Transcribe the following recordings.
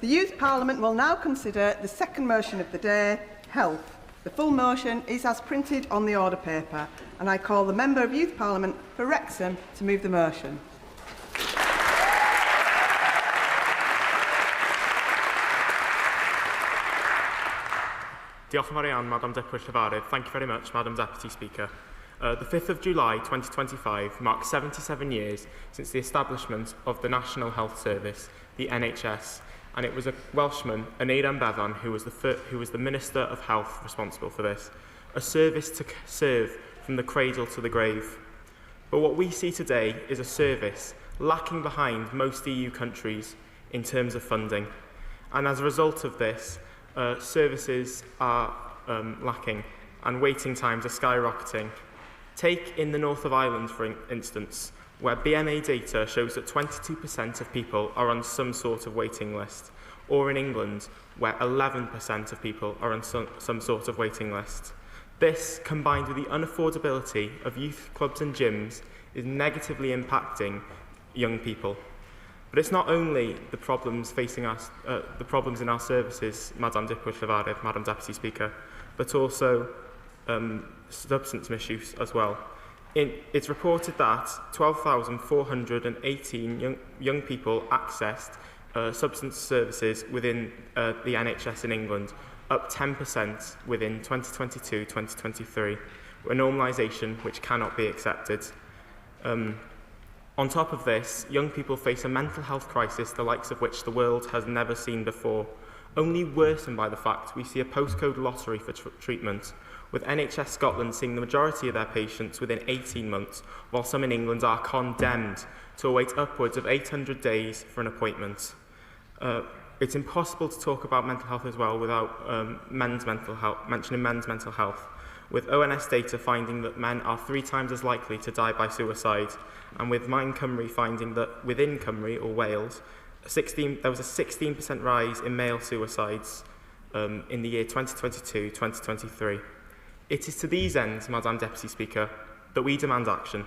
The Youth Parliament will now consider the second motion of the day, health. The full motion is as printed on the order paper, and I call the Member of Youth Parliament for Wrexham to move the motion. Diolch yn fawr iawn, Madam Deputy Llefarydd. Thank you very much, Madam Deputy Speaker. The 5th of July 2025 marks 77 years since the establishment of the National Health Service, the NHS, and it was a Welshman, Aneurin Bevan, who was the Minister of Health responsible for this, a service to serve from the cradle to the grave. But what we see today is a service lacking behind most EU countries in terms of funding, and as a result of this, services are lacking and waiting times are skyrocketing. Take in the north of Ireland, for instance, where BMA data shows that 22% of people are on some sort of waiting list, or in England, where 11% of people are on some sort of waiting list. This, combined with the unaffordability of youth clubs and gyms, is negatively impacting young people. But it's not only the problems facing us, the problems in our services, Madam Llefarydd, Madam Deputy Speaker, but also substance misuse as well. It's reported that 12,418 young people accessed substance services within the NHS in England, up 10% within 2022-2023, a normalisation which cannot be accepted. On top of this, young people face a mental health crisis the likes of which the world has never seen before, only worsened by the fact we see a postcode lottery for treatment, with NHS Scotland seeing the majority of their patients within 18 months, while some in England are condemned to await upwards of 800 days for an appointment. It's impossible to talk about mental health as well without mentioning men's mental health, with ONS data finding that men are 3 times as likely to die by suicide, and with Mind Cymru finding that within Cymru, or Wales, there was a 16% rise in male suicides in the year 2022-2023. It is to these ends, Madam Deputy Speaker, that we demand action.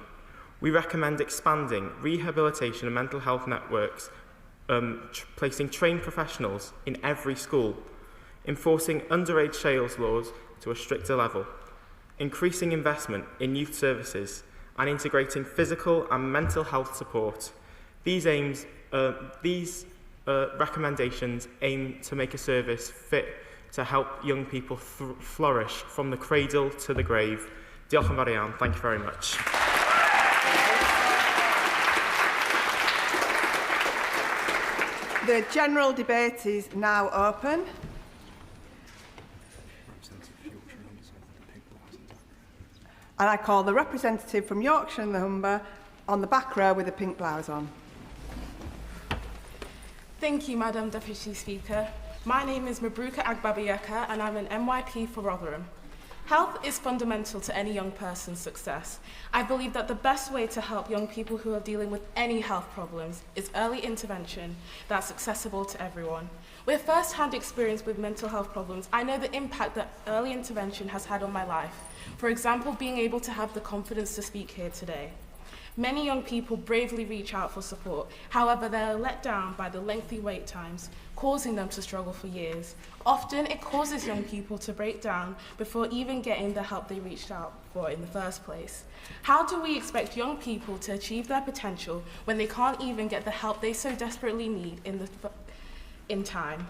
We recommend expanding rehabilitation and mental health networks, placing trained professionals in every school, enforcing underage sales laws to a stricter level, increasing investment in youth services, and integrating physical and mental health support. These recommendations aim to make a service fit to help young people flourish from the cradle to the grave. Diolch yn fawr iawn. Thank you very much. The general debate is now open. And I call the representative from Yorkshire and the Humber on the back row with a pink blouse on. Thank you, Madam Deputy Speaker. My name is Mabruka Agbabayeka and I'm an MYP for Rotherham. Health is fundamental to any young person's success. I believe that the best way to help young people who are dealing with any health problems is early intervention that's accessible to everyone. With first-hand experience with mental health problems, I know the impact that early intervention has had on my life. For example, being able to have the confidence to speak here today. Many young people bravely reach out for support. However, they are let down by the lengthy wait times, causing them to struggle for years. Often, it causes young people to break down before even getting the help they reached out for in the first place. How do we expect young people to achieve their potential when they can't even get the help they so desperately need in time?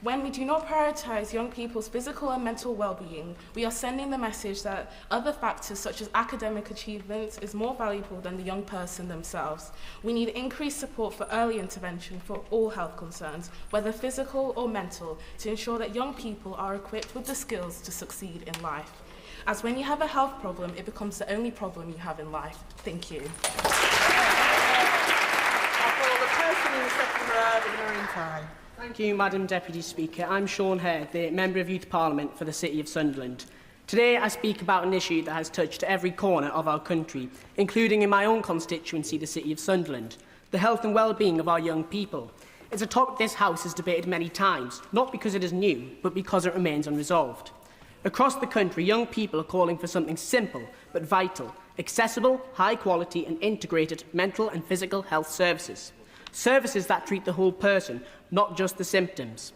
When we do not prioritise young people's physical and mental well-being, we are sending the message that other factors such as academic achievements is more valuable than the young person themselves. We need increased support for early intervention for all health concerns, whether physical or mental, to ensure that young people are equipped with the skills to succeed in life. As when you have a health problem, it becomes the only problem you have in life. Thank you. I call the person in the second row with the maroon tie. Thank you, Madam Deputy Speaker. I'm Sean Hare, the Member of Youth Parliament for the City of Sunderland. Today I speak about an issue that has touched every corner of our country, including in my own constituency, the City of Sunderland, the health and well-being of our young people. It's a topic this House has debated many times, not because it is new, but because it remains unresolved. Across the country, young people are calling for something simple but vital, accessible, high-quality and integrated mental and physical health services. Services that treat the whole person, not just the symptoms.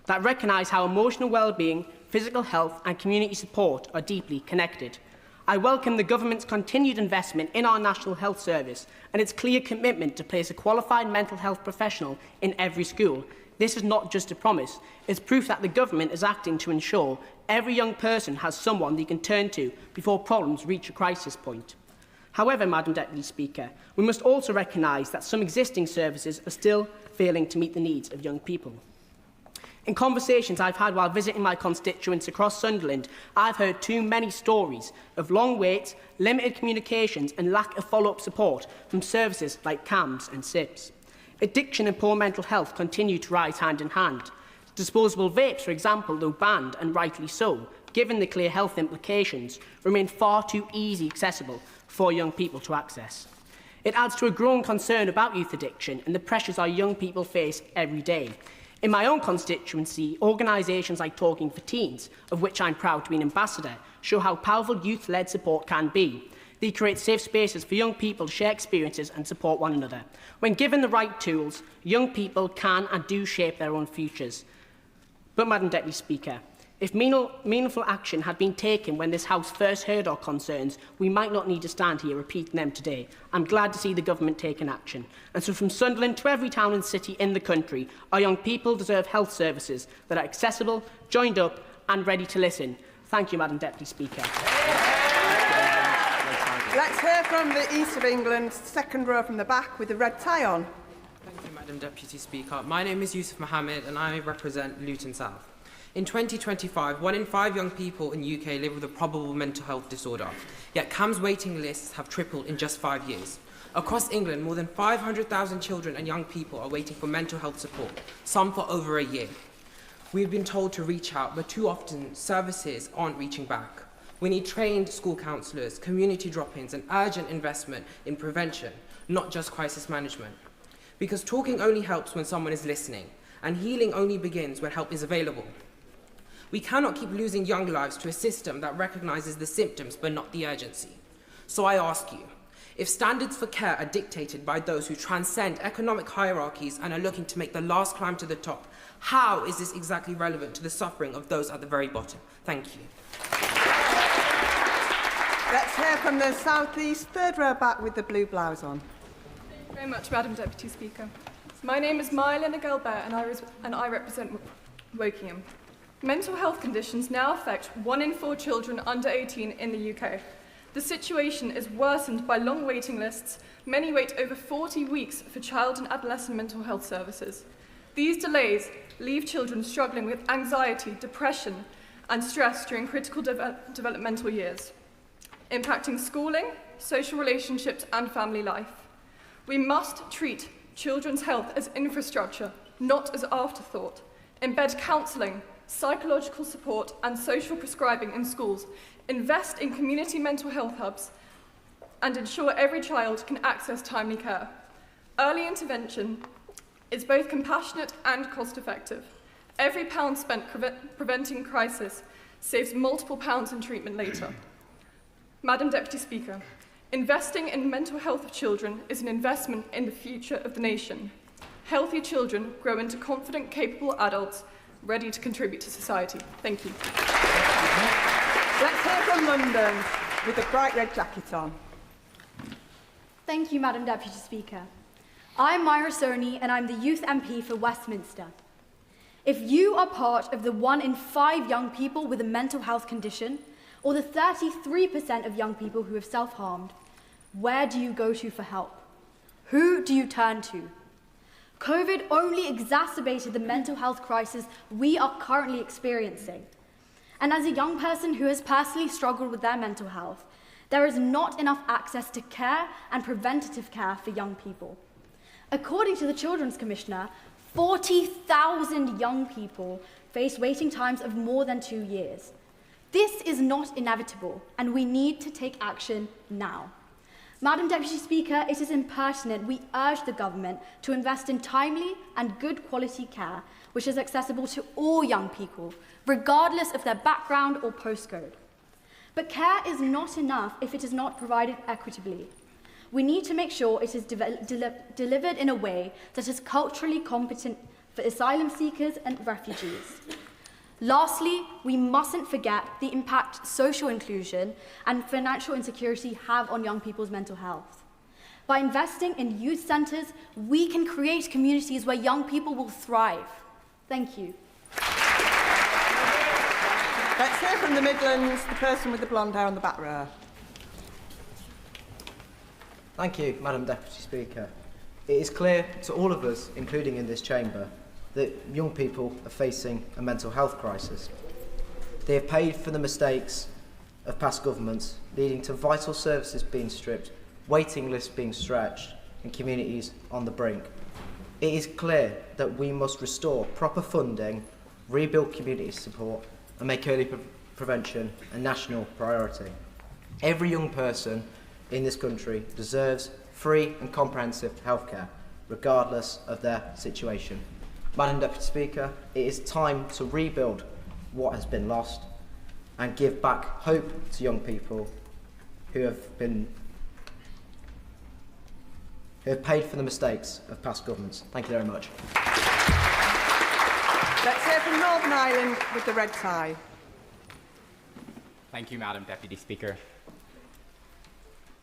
That recognise how emotional well-being, physical health and community support are deeply connected. I welcome the Government's continued investment in our National Health Service and its clear commitment to place a qualified mental health professional in every school. This is not just a promise, it's proof that the Government is acting to ensure every young person has someone they can turn to before problems reach a crisis point. However, Madam Deputy Speaker, we must also recognise that some existing services are still failing to meet the needs of young people. In conversations I've had while visiting my constituents across Sunderland, I've heard too many stories of long waits, limited communications and lack of follow-up support from services like CAMHS and SIPs. Addiction and poor mental health continue to rise hand in hand. Disposable vapes, for example, though banned, and rightly so, given the clear health implications, remain far too easily accessible for young people to access. It adds to a growing concern about youth addiction and the pressures our young people face every day. In my own constituency, organisations like Talking for Teens, of which I'm proud to be an ambassador, show how powerful youth-led support can be. They create safe spaces for young people to share experiences and support one another. When given the right tools, young people can and do shape their own futures. But, Madam Deputy Speaker, if meaningful action had been taken when this House first heard our concerns, we might not need to stand here repeating them today. I'm glad to see the Government taking action. And so from Sunderland to every town and city in the country, our young people deserve health services that are accessible, joined up and ready to listen. Thank you, Madam Deputy Speaker. Let's hear from the east of England, second row from the back with the red tie on. Thank you, Madam Deputy Speaker. My name is Yusuf Mohammed and I represent Luton South. In 2025, 1 in 5 young people in the UK live with a probable mental health disorder, yet CAMHS waiting lists have tripled in just 5 years. Across England, more than 500,000 children and young people are waiting for mental health support, some for over a year. We've been told to reach out, but too often services aren't reaching back. We need trained school counsellors, community drop-ins and urgent investment in prevention, not just crisis management. Because talking only helps when someone is listening, and healing only begins when help is available. We cannot keep losing young lives to a system that recognises the symptoms but not the urgency. So I ask you, if standards for care are dictated by those who transcend economic hierarchies and are looking to make the last climb to the top, how is this exactly relevant to the suffering of those at the very bottom? Thank you. Let's hear from the south east, third row back with the blue blouse on. Thank you very much, Madam Deputy Speaker. My name is Mylena Gelbert and I represent Wokingham. Mental health conditions now affect 1 in 4 children under 18 in the UK. The situation is worsened by long waiting lists. Many wait over 40 weeks for child and adolescent mental health services. These delays leave children struggling with anxiety, depression, and stress during critical developmental years, impacting schooling, social relationships, and family life. We must treat children's health as infrastructure, not as afterthought. Embed counselling, psychological support and social prescribing in schools, invest in community mental health hubs and ensure every child can access timely care. Early intervention is both compassionate and cost effective. Every pound spent preventing crisis saves multiple pounds in treatment later. Madam Deputy Speaker, investing in mental health of children is an investment in the future of the nation. Healthy children grow into confident, capable adults ready to contribute to society. Thank you. Let's hear from London with the bright red jacket on. Thank you, Madam Deputy Speaker. I'm Myra Soni and I'm the Youth MP for Westminster. If you are part of the 1 in 5 young people with a mental health condition, or the 33% of young people who have self-harmed, where do you go to for help? Who do you turn to? COVID only exacerbated the mental health crisis we are currently experiencing. And as a young person who has personally struggled with their mental health, there is not enough access to care and preventative care for young people. According to the Children's Commissioner, 40,000 young people face waiting times of more than 2 years. This is not inevitable, and we need to take action now. Madam Deputy Speaker, it is impertinent we urge the government to invest in timely and good quality care, which is accessible to all young people, regardless of their background or postcode. But care is not enough if it is not provided equitably. We need to make sure it is delivered in a way that is culturally competent for asylum seekers and refugees. Lastly, we mustn't forget the impact social inclusion and financial insecurity have on young people's mental health. By investing in youth centres, we can create communities where young people will thrive. Thank you. Let's hear from the Midlands, the person with the blonde hair on the back row. Thank you, Madam Deputy Speaker. It is clear to all of us, including in this chamber, that young people are facing a mental health crisis. They have paid for the mistakes of past governments, leading to vital services being stripped, waiting lists being stretched, and communities on the brink. It is clear that we must restore proper funding, rebuild community support, and make early prevention a national priority. Every young person in this country deserves free and comprehensive healthcare, regardless of their situation. Madam Deputy Speaker, it is time to rebuild what has been lost and give back hope to young people who have paid for the mistakes of past governments. Thank you very much. Let's hear from Northern Ireland with the red tie. Thank you, Madam Deputy Speaker.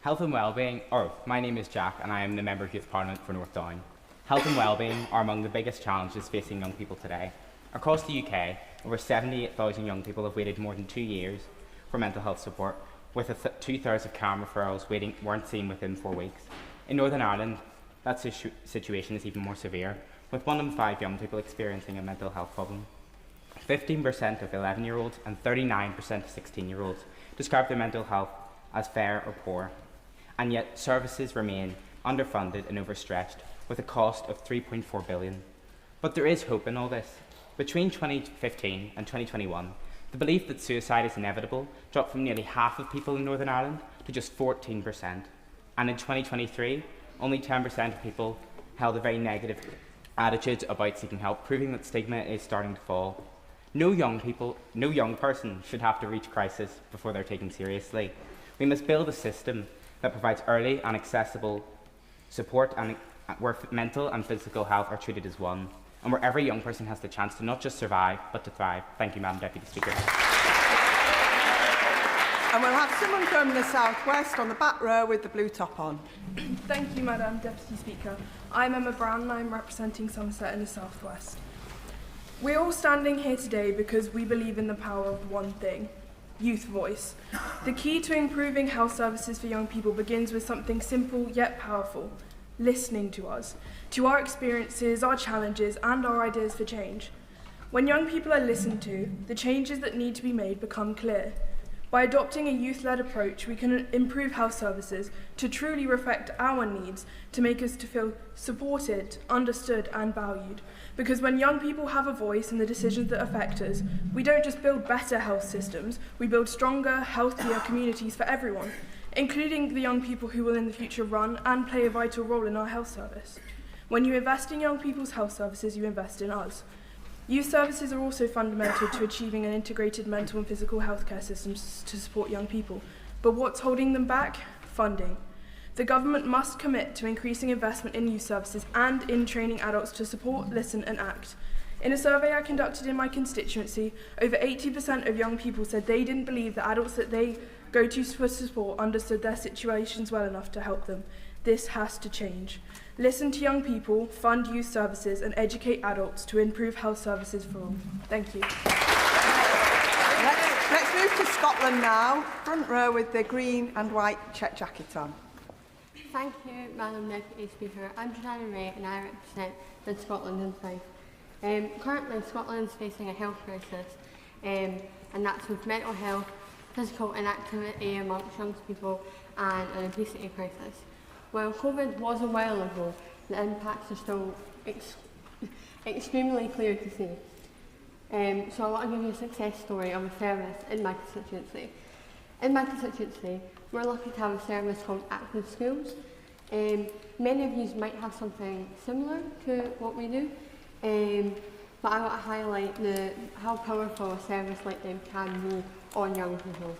Health and wellbeing, my name is Jack and I am the Member of Youth Parliament for North Down. Health and wellbeing are among the biggest challenges facing young people today. Across the UK, over 78,000 young people have waited more than 2 years for mental health support, with 2/3 of CAM referrals weren't seen within 4 weeks. In Northern Ireland, that situation is even more severe, with 1 in 5 young people experiencing a mental health problem. 15% of 11-year-olds and 39% of 16-year-olds describe their mental health as fair or poor, and yet services remain underfunded and overstretched, with a cost of £3.4 billion. But there is hope in all this. Between 2015 and 2021, the belief that suicide is inevitable dropped from nearly half of people in Northern Ireland to just 14%. And in 2023, only 10% of people held a very negative attitude about seeking help, proving that stigma is starting to fall. No young person should have to reach crisis before they're taken seriously. We must build a system that provides early and accessible support and where mental and physical health are treated as one, and where every young person has the chance to not just survive, but to thrive. Thank you, Madam Deputy Speaker. And we'll have someone from the southwest on the back row with the blue top on. Thank you, Madam Deputy Speaker. I'm Emma Brown and I'm representing Somerset in the southwest. We're all standing here today because we believe in the power of one thing: youth voice. The key to improving health services for young people begins with something simple yet powerful: listening to us, to our experiences, our challenges, and our ideas for change. When young people are listened to, the changes that need to be made become clear. By adopting a youth-led approach, we can improve health services to truly reflect our needs, to make us to feel supported, understood, and valued. Because when young people have a voice in the decisions that affect us, we don't just build better health systems, we build stronger, healthier communities for everyone, including the young people who will in the future run and play a vital role in our health service. When you invest in young people's health services, you invest in us. Youth services are also fundamental to achieving an integrated mental and physical healthcare systems to support young people. But what's holding them back? Funding. The government must commit to increasing investment in youth services and in training adults to support, listen and act. In a survey I conducted in my constituency, over 80% of young people said they didn't believe the adults that they go to for support understood their situations well enough to help them. This has to change. Listen to young people, fund youth services and educate adults to improve health services for all. Thank you. Let's move to Scotland now. Front row with the green and white check jacket on. Thank you, Madam Deputy Speaker. I'm Joanna Ray and I represent the Scotland and South. Currently, Scotland is facing a health crisis, and that's with mental health, physical inactivity amongst young people, and an obesity crisis. While COVID was a while ago, the impacts are still extremely clear to see. So I want to give you a success story of a service in my constituency. In my constituency, we're lucky to have a service called Active Schools. Many of you might have something similar to what we do, but I want to highlight how powerful a service like them can be on young people.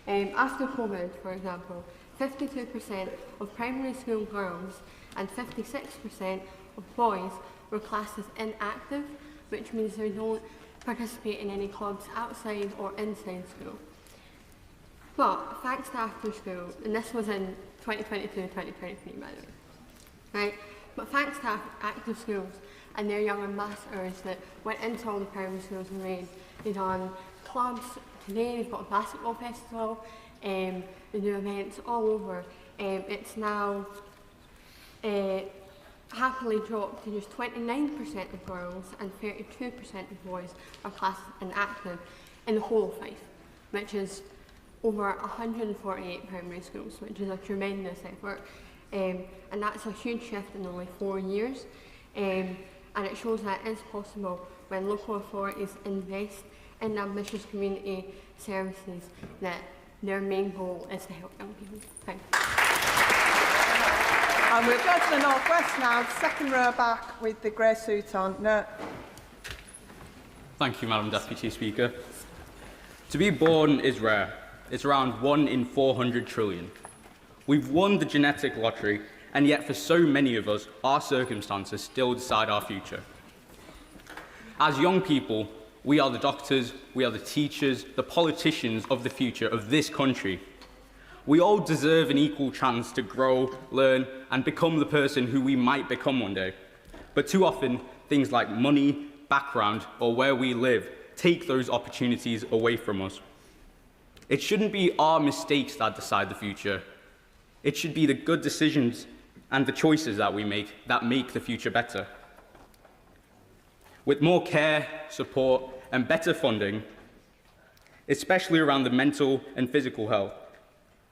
After COVID, for example, 52% of primary school girls and 56% of boys were classed as inactive, which means they don't participate in any clubs outside or inside school. But thanks to after school, and this was in 2022-2023 by the way, right? But thanks to active schools and their young ambassadors that went into all the primary schools and they done clubs. Today they've got a basketball festival, they do events all over. It's now happily dropped to just 29% of girls and 32% of boys are classed as inactive in the whole of Fife, which is over 148 primary schools, which is a tremendous effort. And that's a huge shift in only 4 years. And it shows that it is possible when local authorities invest in ambitious community services, that their main goal is to help young people. Thank you. And we'll go to the northwest now, second row back with the grey suit on. No. Thank you, Madam Deputy Speaker. To be born is rare. It's around 1 in 400 trillion. We've won the genetic lottery, and yet for so many of us, our circumstances still decide our future. As young people, we are the doctors, we are the teachers, the politicians of the future of this country. We all deserve an equal chance to grow, learn, and become the person who we might become one day. But too often, things like money, background, or where we live take those opportunities away from us. It shouldn't be our mistakes that decide the future. It should be the good decisions and the choices that we make that make the future better. With more care, support, and better funding, especially around the mental and physical health,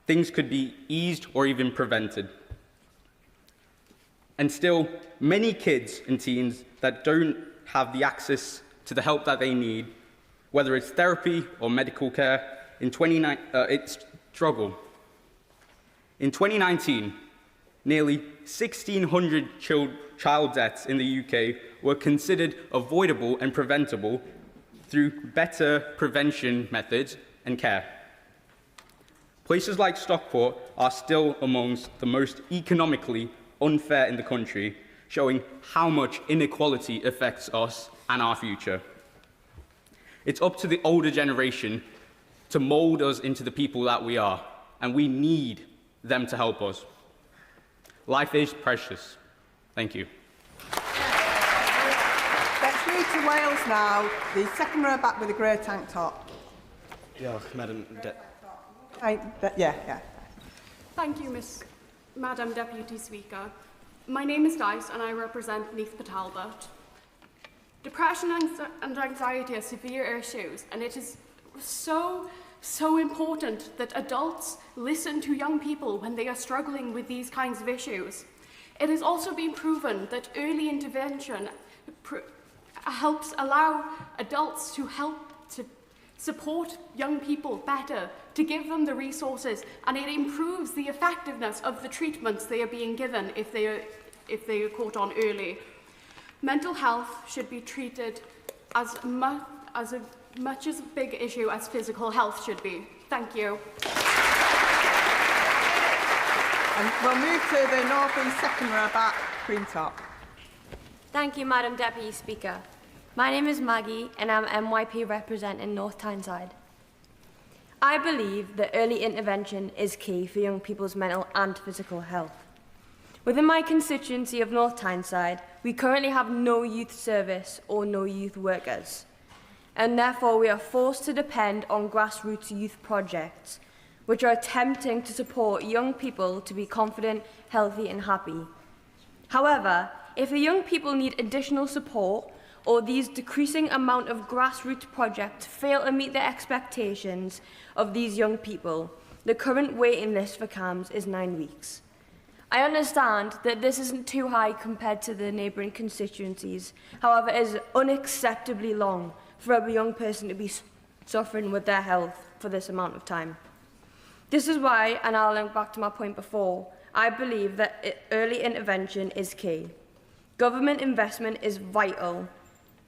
things could be eased or even prevented. And still, many kids and teens that don't have the access to the help that they need, whether it's therapy or medical care, struggle. In 2019, nearly 1,600 child deaths in the UK were considered avoidable and preventable through better prevention methods and care. Places like Stockport are still amongst the most economically unfair in the country, showing how much inequality affects us and our future. It's up to the older generation to mould us into the people that we are, and we need them to help us. Life is precious. Thank you. Let's move to Wales now, the second row back with the grey tank top. Yeah, Madam Yeah. Thank you, Madam Deputy Speaker. My name is Dice and I represent Neath Talbot. Depression and anxiety are severe issues, and it is so important that adults listen to young people when they are struggling with these kinds of issues. It has also been proven that early intervention helps allow adults to help to support young people better, to give them the resources, and it improves the effectiveness of the treatments they are being given if they are caught on early. Mental health should be treated as much as a big issue as physical health should be. Thank you. And we'll move to the north-east second row back, green top. Thank you, Madam Deputy Speaker. My name is Maggie and I'm MYP representing North Tyneside. I believe that early intervention is key for young people's mental and physical health. Within my constituency of North Tyneside, we currently have no youth service or no youth workers, and therefore we are forced to depend on grassroots youth projects, which are attempting to support young people to be confident, healthy and happy. However, if the young people need additional support, or these decreasing amount of grassroots projects fail to meet the expectations of these young people, the current waiting list for CAMHS is 9 weeks. I understand that this isn't too high compared to the neighbouring constituencies. However, it is unacceptably long for a young person to be suffering with their health for this amount of time. This is why, and I'll link back to my point before, I believe that early intervention is key. Government investment is vital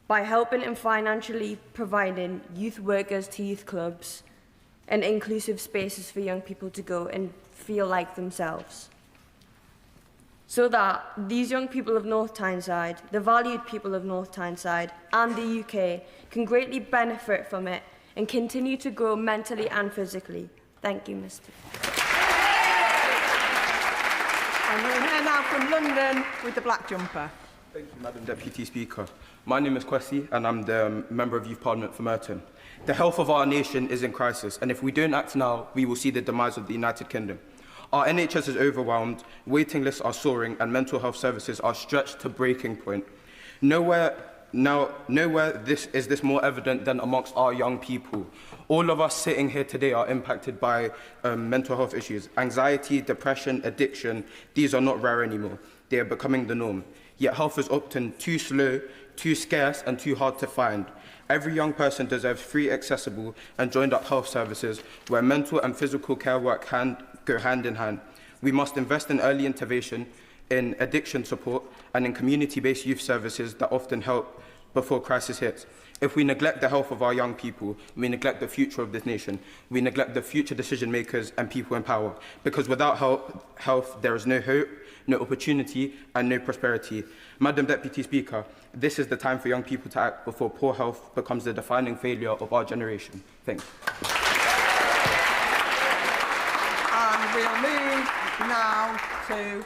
by helping and financially providing youth workers to youth clubs, and inclusive spaces for young people to go and feel like themselves. So that these young people of North Tyneside, the valued people of North Tyneside and the UK can greatly benefit from it and continue to grow mentally and physically. Thank you, Mr. And we're here now from London with the black jumper. Thank you, Madam Deputy Speaker. My name is Kwesi and I'm the Member of Youth Parliament for Merton. The health of our nation is in crisis, and if we don't act now, we will see the demise of the United Kingdom. Our NHS is overwhelmed, waiting lists are soaring, and mental health services are stretched to breaking point. Nowhere is this more evident than amongst our young people. All of us sitting here today are impacted by mental health issues. Anxiety, depression, addiction, these are not rare anymore. They are becoming the norm. Yet health is often too slow, too scarce, and too hard to find. Every young person deserves free, accessible, and joined-up health services where mental and physical care go hand in hand. We must invest in early intervention, in addiction support, and in community-based youth services that often help before crisis hits. If we neglect the health of our young people, we neglect the future of this nation. We neglect the future decision-makers and people in power. Because without health, there is no hope, no opportunity, and no prosperity. Madam Deputy Speaker, this is the time for young people to act before poor health becomes the defining failure of our generation. Thank you. And we'll move now to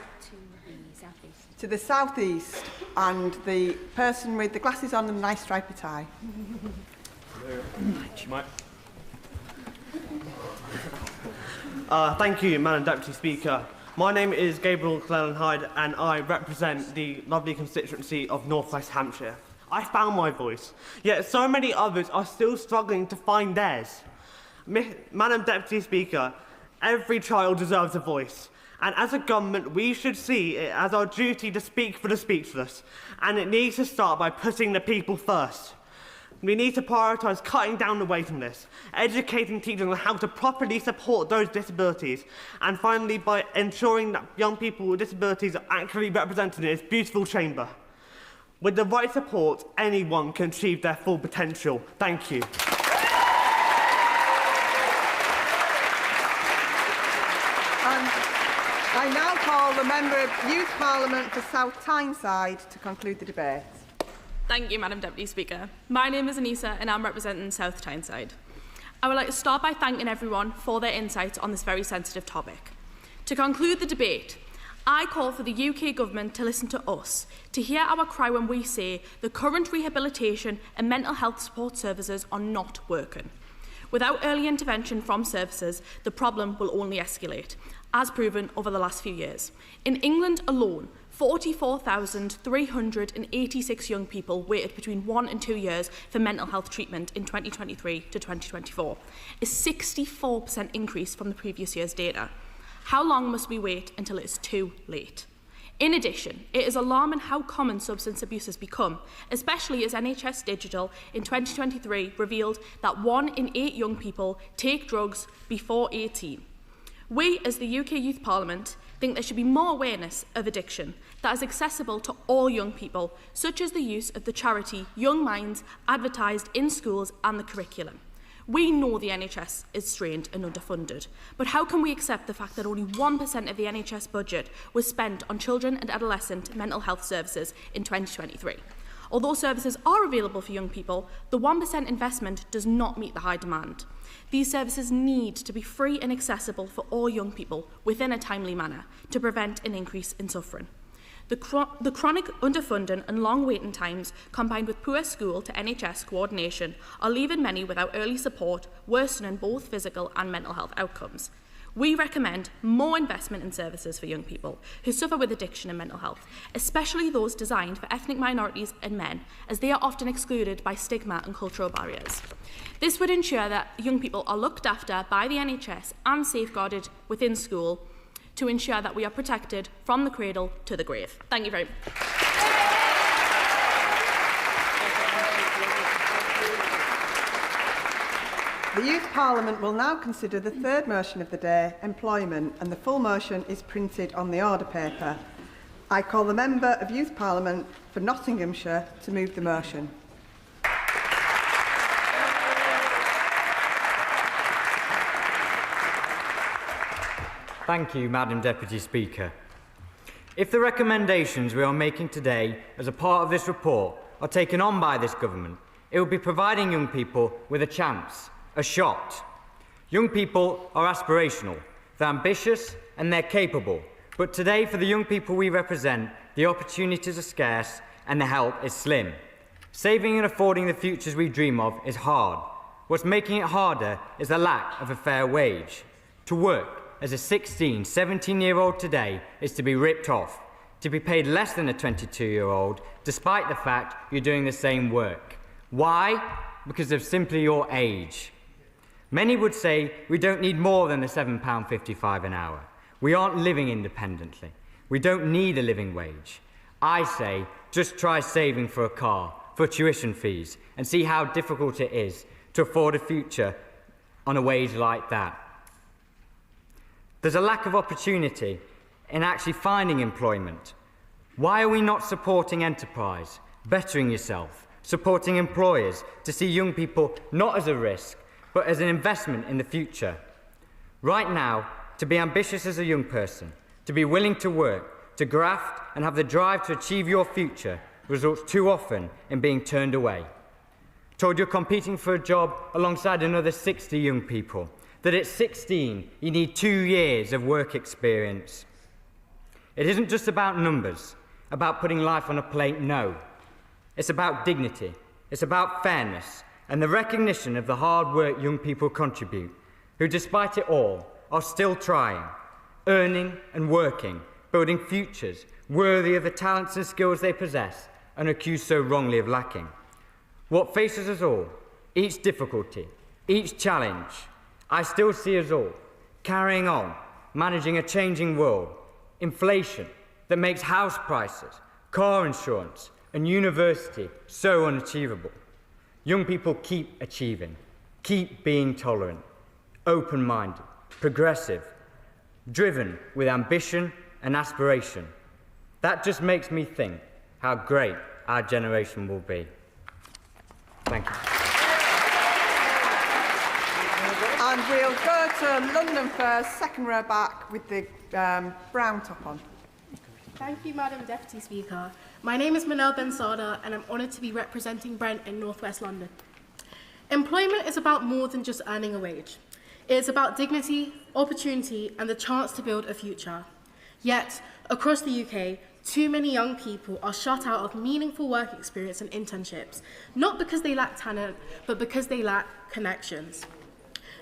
the southeast, and the person with the glasses on and the nice stripy tie. Thank you, Madam Deputy Speaker. My name is Gabriel Cleland-Hyde and I represent the lovely constituency of North West Hampshire. I found my voice, yet so many others are still struggling to find theirs. Madam Deputy Speaker, every child deserves a voice. And as a government, we should see it as our duty to speak for the speechless. And it needs to start by putting the people first. We need to prioritise cutting down the waiting list, educating teachers on how to properly support those disabilities, and finally by ensuring that young people with disabilities are accurately represented in this beautiful chamber. With the right support, anyone can achieve their full potential. Thank you. I now call the Member of Youth Parliament for South Tyneside to conclude the debate. Thank you, Madam Deputy Speaker. My name is Anissa and I'm representing South Tyneside. I would like to start by thanking everyone for their insights on this very sensitive topic. To conclude the debate, I call for the UK Government to listen to us, to hear our cry when we say the current rehabilitation and mental health support services are not working. Without early intervention from services, the problem will only escalate, as proven over the last few years. In England alone, 44,386 young people waited between 1 and 2 years for mental health treatment in 2023 to 2024, a 64% increase from the previous year's data. How long must we wait until it is too late? In addition, it is alarming how common substance abuse has become, especially as NHS Digital in 2023 revealed that 1 in 8 young people take drugs before 18. We, as the UK Youth Parliament, think there should be more awareness of addiction that is accessible to all young people, such as the use of the charity Young Minds advertised in schools and the curriculum. We know the NHS is strained and underfunded, but how can we accept the fact that only 1% of the NHS budget was spent on children and adolescent mental health services in 2023? Although services are available for young people, the 1% investment does not meet the high demand. These services need to be free and accessible for all young people within a timely manner to prevent an increase in suffering. The chronic underfunding and long waiting times, combined with poor school to NHS coordination, are leaving many without early support, worsening both physical and mental health outcomes. We recommend more investment in services for young people who suffer with addiction and mental health, especially those designed for ethnic minorities and men, as they are often excluded by stigma and cultural barriers. This would ensure that young people are looked after by the NHS and safeguarded within school to ensure that we are protected from the cradle to the grave. Thank you very much. The Youth Parliament will now consider the third motion of the day, employment, and the full motion is printed on the order paper. I call the Member of Youth Parliament for Nottinghamshire to move the motion. Thank you, Madam Deputy Speaker. If the recommendations we are making today as a part of this report are taken on by this government, it will be providing young people with a chance, a shot. Young people are aspirational, they're ambitious and they're capable. But today, for the young people we represent, the opportunities are scarce and the help is slim. Saving and affording the futures we dream of is hard. What's making it harder is the lack of a fair wage. To work as a 16, 17-year-old today is to be ripped off, to be paid less than a 22-year-old, despite the fact you're doing the same work. Why? Because of simply your age. Many would say we don't need more than the £7.55 an hour. We aren't living independently. We don't need a living wage. I say, just try saving for a car, for tuition fees, and see how difficult it is to afford a future on a wage like that. There's a lack of opportunity in actually finding employment. Why are we not supporting enterprise, bettering yourself, supporting employers to see young people not as a risk, but as an investment in the future? Right now, to be ambitious as a young person, to be willing to work, to graft and have the drive to achieve your future results too often in being turned away. Told you're competing for a job alongside another 60 young people, that at 16 you need 2 years of work experience. It isn't just about numbers, about putting life on a plate, no. It's about dignity, it's about fairness, and the recognition of the hard work young people contribute, who despite it all are still trying, earning and working, building futures worthy of the talents and skills they possess and are accused so wrongly of lacking. What faces us all, each difficulty, each challenge, I still see us all carrying on, managing a changing world, inflation that makes house prices, car insurance and university so unachievable. Young people keep achieving, keep being tolerant, open-minded, progressive, driven with ambition and aspiration. That just makes me think how great our generation will be. Thank you. And we'll go to London first, second row back with the brown top on. Thank you, Madam Deputy Speaker. My name is Manel Bensada and I'm honoured to be representing Brent in North West London. Employment is about more than just earning a wage. It is about dignity, opportunity and the chance to build a future. Yet, across the UK, too many young people are shut out of meaningful work experience and internships, not because they lack talent, but because they lack connections.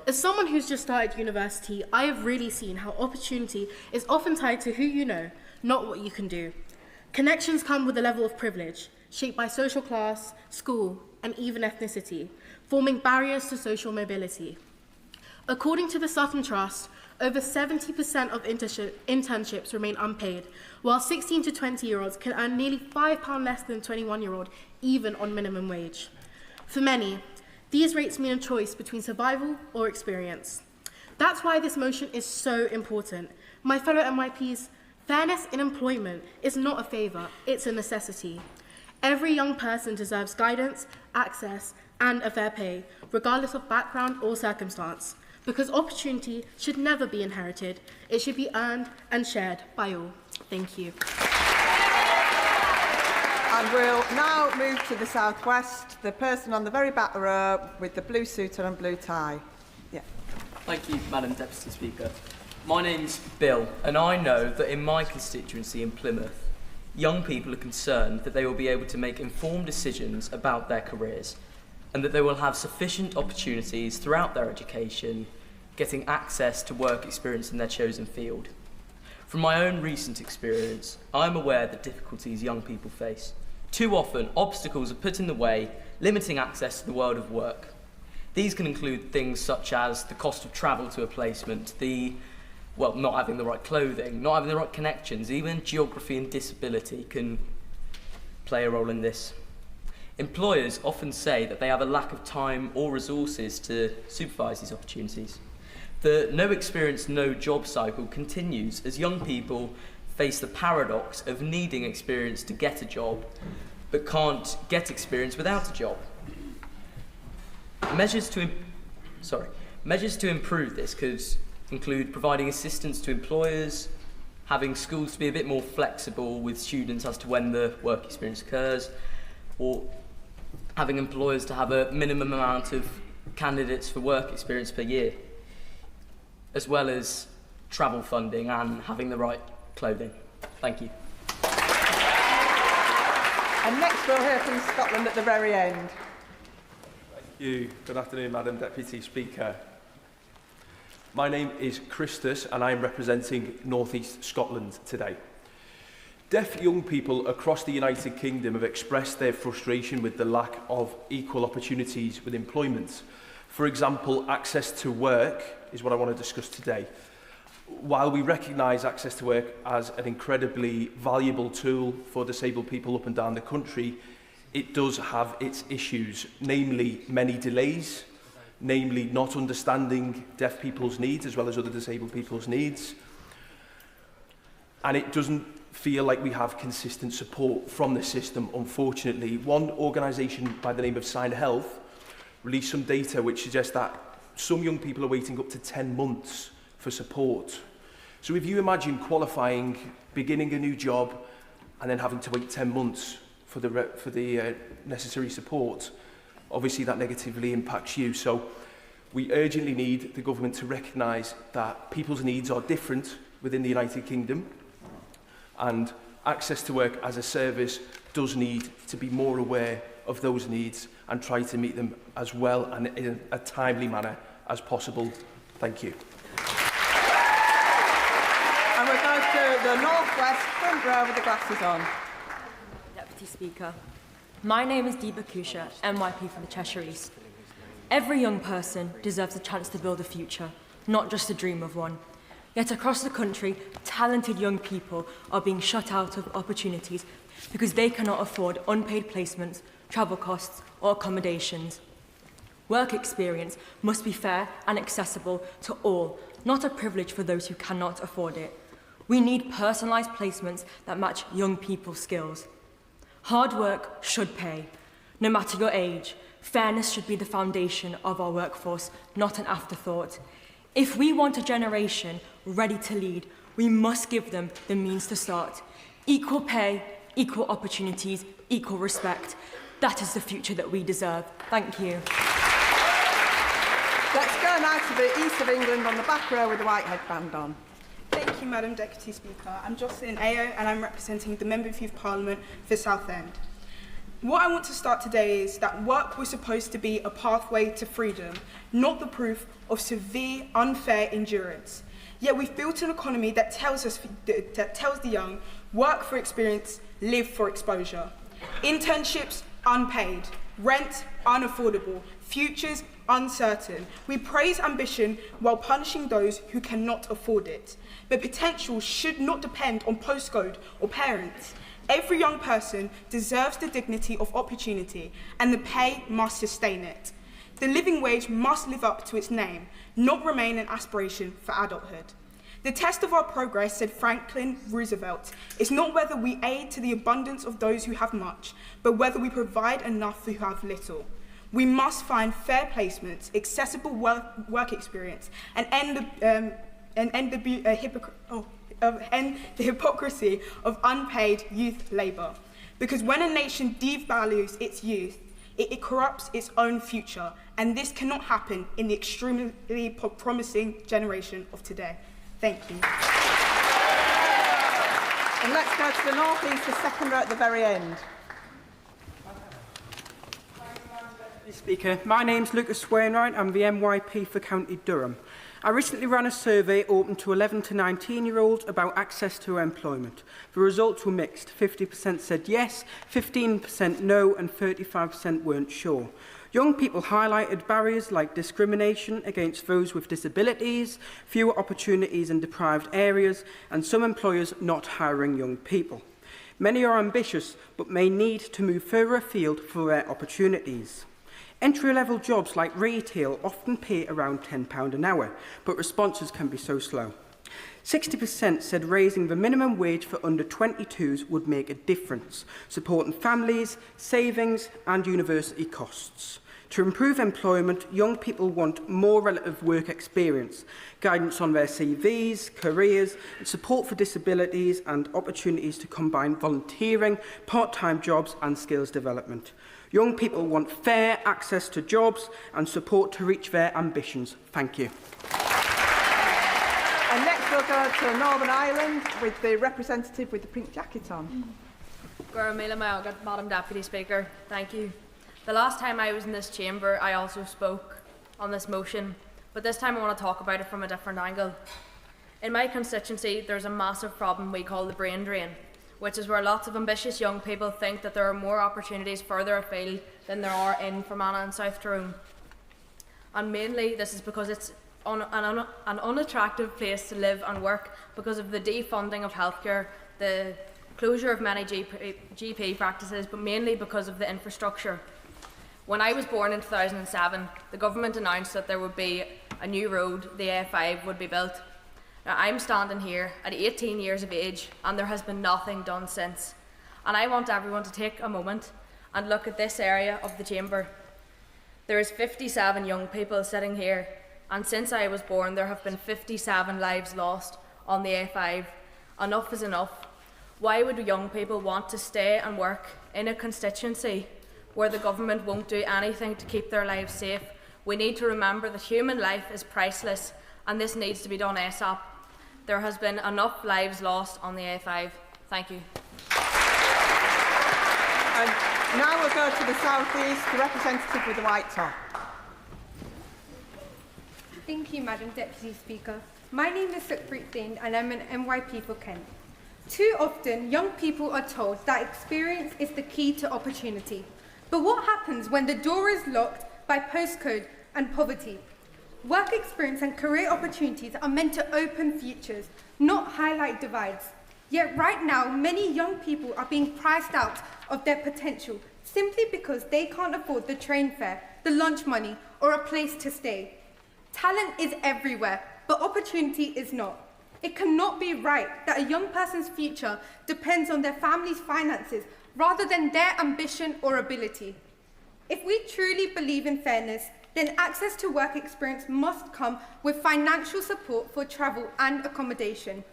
As someone who's just started university, I have really seen how opportunity is often tied to who you know, not what you can do. Connections come with a level of privilege, shaped by social class, school, and even ethnicity, forming barriers to social mobility. According to the Sutton Trust, over 70% of internships remain unpaid, while 16 to 20-year-olds can earn nearly £5 less than a 21-year-old, even on minimum wage. For many, these rates mean a choice between survival or experience. That's why this motion is so important. My fellow MYPs, fairness in employment is not a favour, it's a necessity. Every young person deserves guidance, access, and a fair pay, regardless of background or circumstance. Because opportunity should never be inherited, it should be earned and shared by all. Thank you. And we'll now move to the southwest, the person on the very back row with the blue suit and blue tie. Yeah. Thank you, Madam Deputy Speaker. My name's Bill, and I know that in my constituency in Plymouth, young people are concerned that they will be able to make informed decisions about their careers and that they will have sufficient opportunities throughout their education, getting access to work experience in their chosen field. From my own recent experience, I'm aware of the difficulties young people face. Too often, obstacles are put in the way, limiting access to the world of work. These can include things such as the cost of travel to a placement, not having the right clothing, not having the right connections, even geography and disability can play a role in this. Employers often say that they have a lack of time or resources to supervise these opportunities. The no experience, no job cycle continues as young people face the paradox of needing experience to get a job, but can't get experience without a job. Measures to improve this could include providing assistance to employers, having schools to be a bit more flexible with students as to when the work experience occurs, or having employers to have a minimum amount of candidates for work experience per year, as well as travel funding and having the right clothing. Thank you. And next we'll hear from Scotland at the very end. Thank you. Good afternoon, Madam Deputy Speaker. My name is Christus and I am representing North East Scotland today. Deaf young people across the United Kingdom have expressed their frustration with the lack of equal opportunities with employment. For example, access to work is what I want to discuss today. While we recognise access to work as an incredibly valuable tool for disabled people up and down the country, it does have its issues, namely many delays, namely not understanding deaf people's needs as well as other disabled people's needs. And it doesn't feel like we have consistent support from the system, unfortunately. One organisation by the name of Sign Health released some data which suggests that some young people are waiting up to 10 months for support. So if you imagine qualifying, beginning a new job, and then having to wait 10 months for the necessary support, obviously that negatively impacts you. So we urgently need the government to recognise that people's needs are different within the United Kingdom, and access to work as a service does need to be more aware of those needs and try to meet them as well and in a timely manner as possible. Thank you. And we'll go to the northwest front row with the glasses on. Deputy Speaker, my name is Deepa Kusha, MYP for the Cheshire East. Every young person deserves a chance to build a future, not just a dream of one. Yet across the country, talented young people are being shut out of opportunities because they cannot afford unpaid placements, travel costs, or accommodations. Work experience must be fair and accessible to all, not a privilege for those who cannot afford it. We need personalised placements that match young people's skills. Hard work should pay. No matter your age, fairness should be the foundation of our workforce, not an afterthought. If we want a generation ready to lead, we must give them the means to start. Equal pay, equal opportunities, equal respect. That is the future that we deserve. Thank you. Let's go now to the east of England on the back row with the white headband on. Thank you, Madam Deputy Speaker. I'm Jocelyn Ayo and I'm representing the Member of Youth Parliament for Southend. What I want to start today is that work was supposed to be a pathway to freedom, not the proof of severe, unfair endurance. Yet we've built an economy that tells the young, work for experience, live for exposure. Internships, unpaid. Rent, unaffordable. Futures, uncertain. We praise ambition while punishing those who cannot afford it. But potential should not depend on postcode or parents. Every young person deserves the dignity of opportunity, and the pay must sustain it. The living wage must live up to its name, not remain an aspiration for adulthood. The test of our progress, said Franklin Roosevelt, is not whether we aid to the abundance of those who have much, but whether we provide enough for who have little. We must find fair placements, accessible work experience, and end the hypocrisy of unpaid youth labour. Because when a nation devalues its youth, it corrupts its own future, and this cannot happen in the extremely promising generation of today. Thank you. And let's go to the northeast, the second row at the very end. Speaker, my name's Lucas Wainwright. I'm the MYP for County Durham. I recently ran a survey open to 11 to 19-year-olds about access to employment. The results were mixed. 50% said yes, 15% no, and 35% weren't sure. Young people highlighted barriers like discrimination against those with disabilities, fewer opportunities in deprived areas, and some employers not hiring young people. Many are ambitious, but may need to move further afield for their opportunities. Entry-level jobs like retail often pay around £10 an hour, but responses can be so slow. 60% said raising the minimum wage for under 22s would make a difference, supporting families, savings and university costs. To improve employment, young people want more relative work experience, guidance on their CVs, careers, support for disabilities and opportunities to combine volunteering, part-time jobs and skills development. Young people want fair access to jobs and support to reach their ambitions. Thank you. And next we'll go to Northern Ireland with the representative with the pink jacket on. Madam Deputy Speaker, thank you. The last time I was in this chamber, I also spoke on this motion, but this time I want to talk about it from a different angle. In my constituency, there's a massive problem we call the brain drain, which is where lots of ambitious young people think that there are more opportunities further afield than there are in Fermanagh and South Tyrone. And mainly this is because it's an unattractive place to live and work because of the defunding of healthcare, the closure of many GP practices, but mainly because of the infrastructure. When I was born in 2007, the government announced that there would be a new road, the A5 would be built. Now I'm standing here at 18 years of age and there has been nothing done since. And I want everyone to take a moment and look at this area of the chamber. There is 57 young people sitting here, and since I was born there have been 57 lives lost on the A5. Enough is enough. Why would young people want to stay and work in a constituency where the government won't do anything to keep their lives safe? We need to remember that human life is priceless and this needs to be done ASAP. There has been enough lives lost on the A5. Thank you. And now we'll go to the South East, the representative with the white top. Thank you, Madam Deputy Speaker. My name is Sukhpreet Singh and I'm an MYP for Kent. Too often, young people are told that experience is the key to opportunity. But what happens when the door is locked by postcode and poverty? Work experience and career opportunities are meant to open futures, not highlight divides. Yet right now, many young people are being priced out of their potential simply because they can't afford the train fare, the lunch money, or a place to stay. Talent is everywhere, but opportunity is not. It cannot be right that a young person's future depends on their family's finances rather than their ambition or ability. If we truly believe in fairness, then access to work experience must come with financial support for travel and accommodation.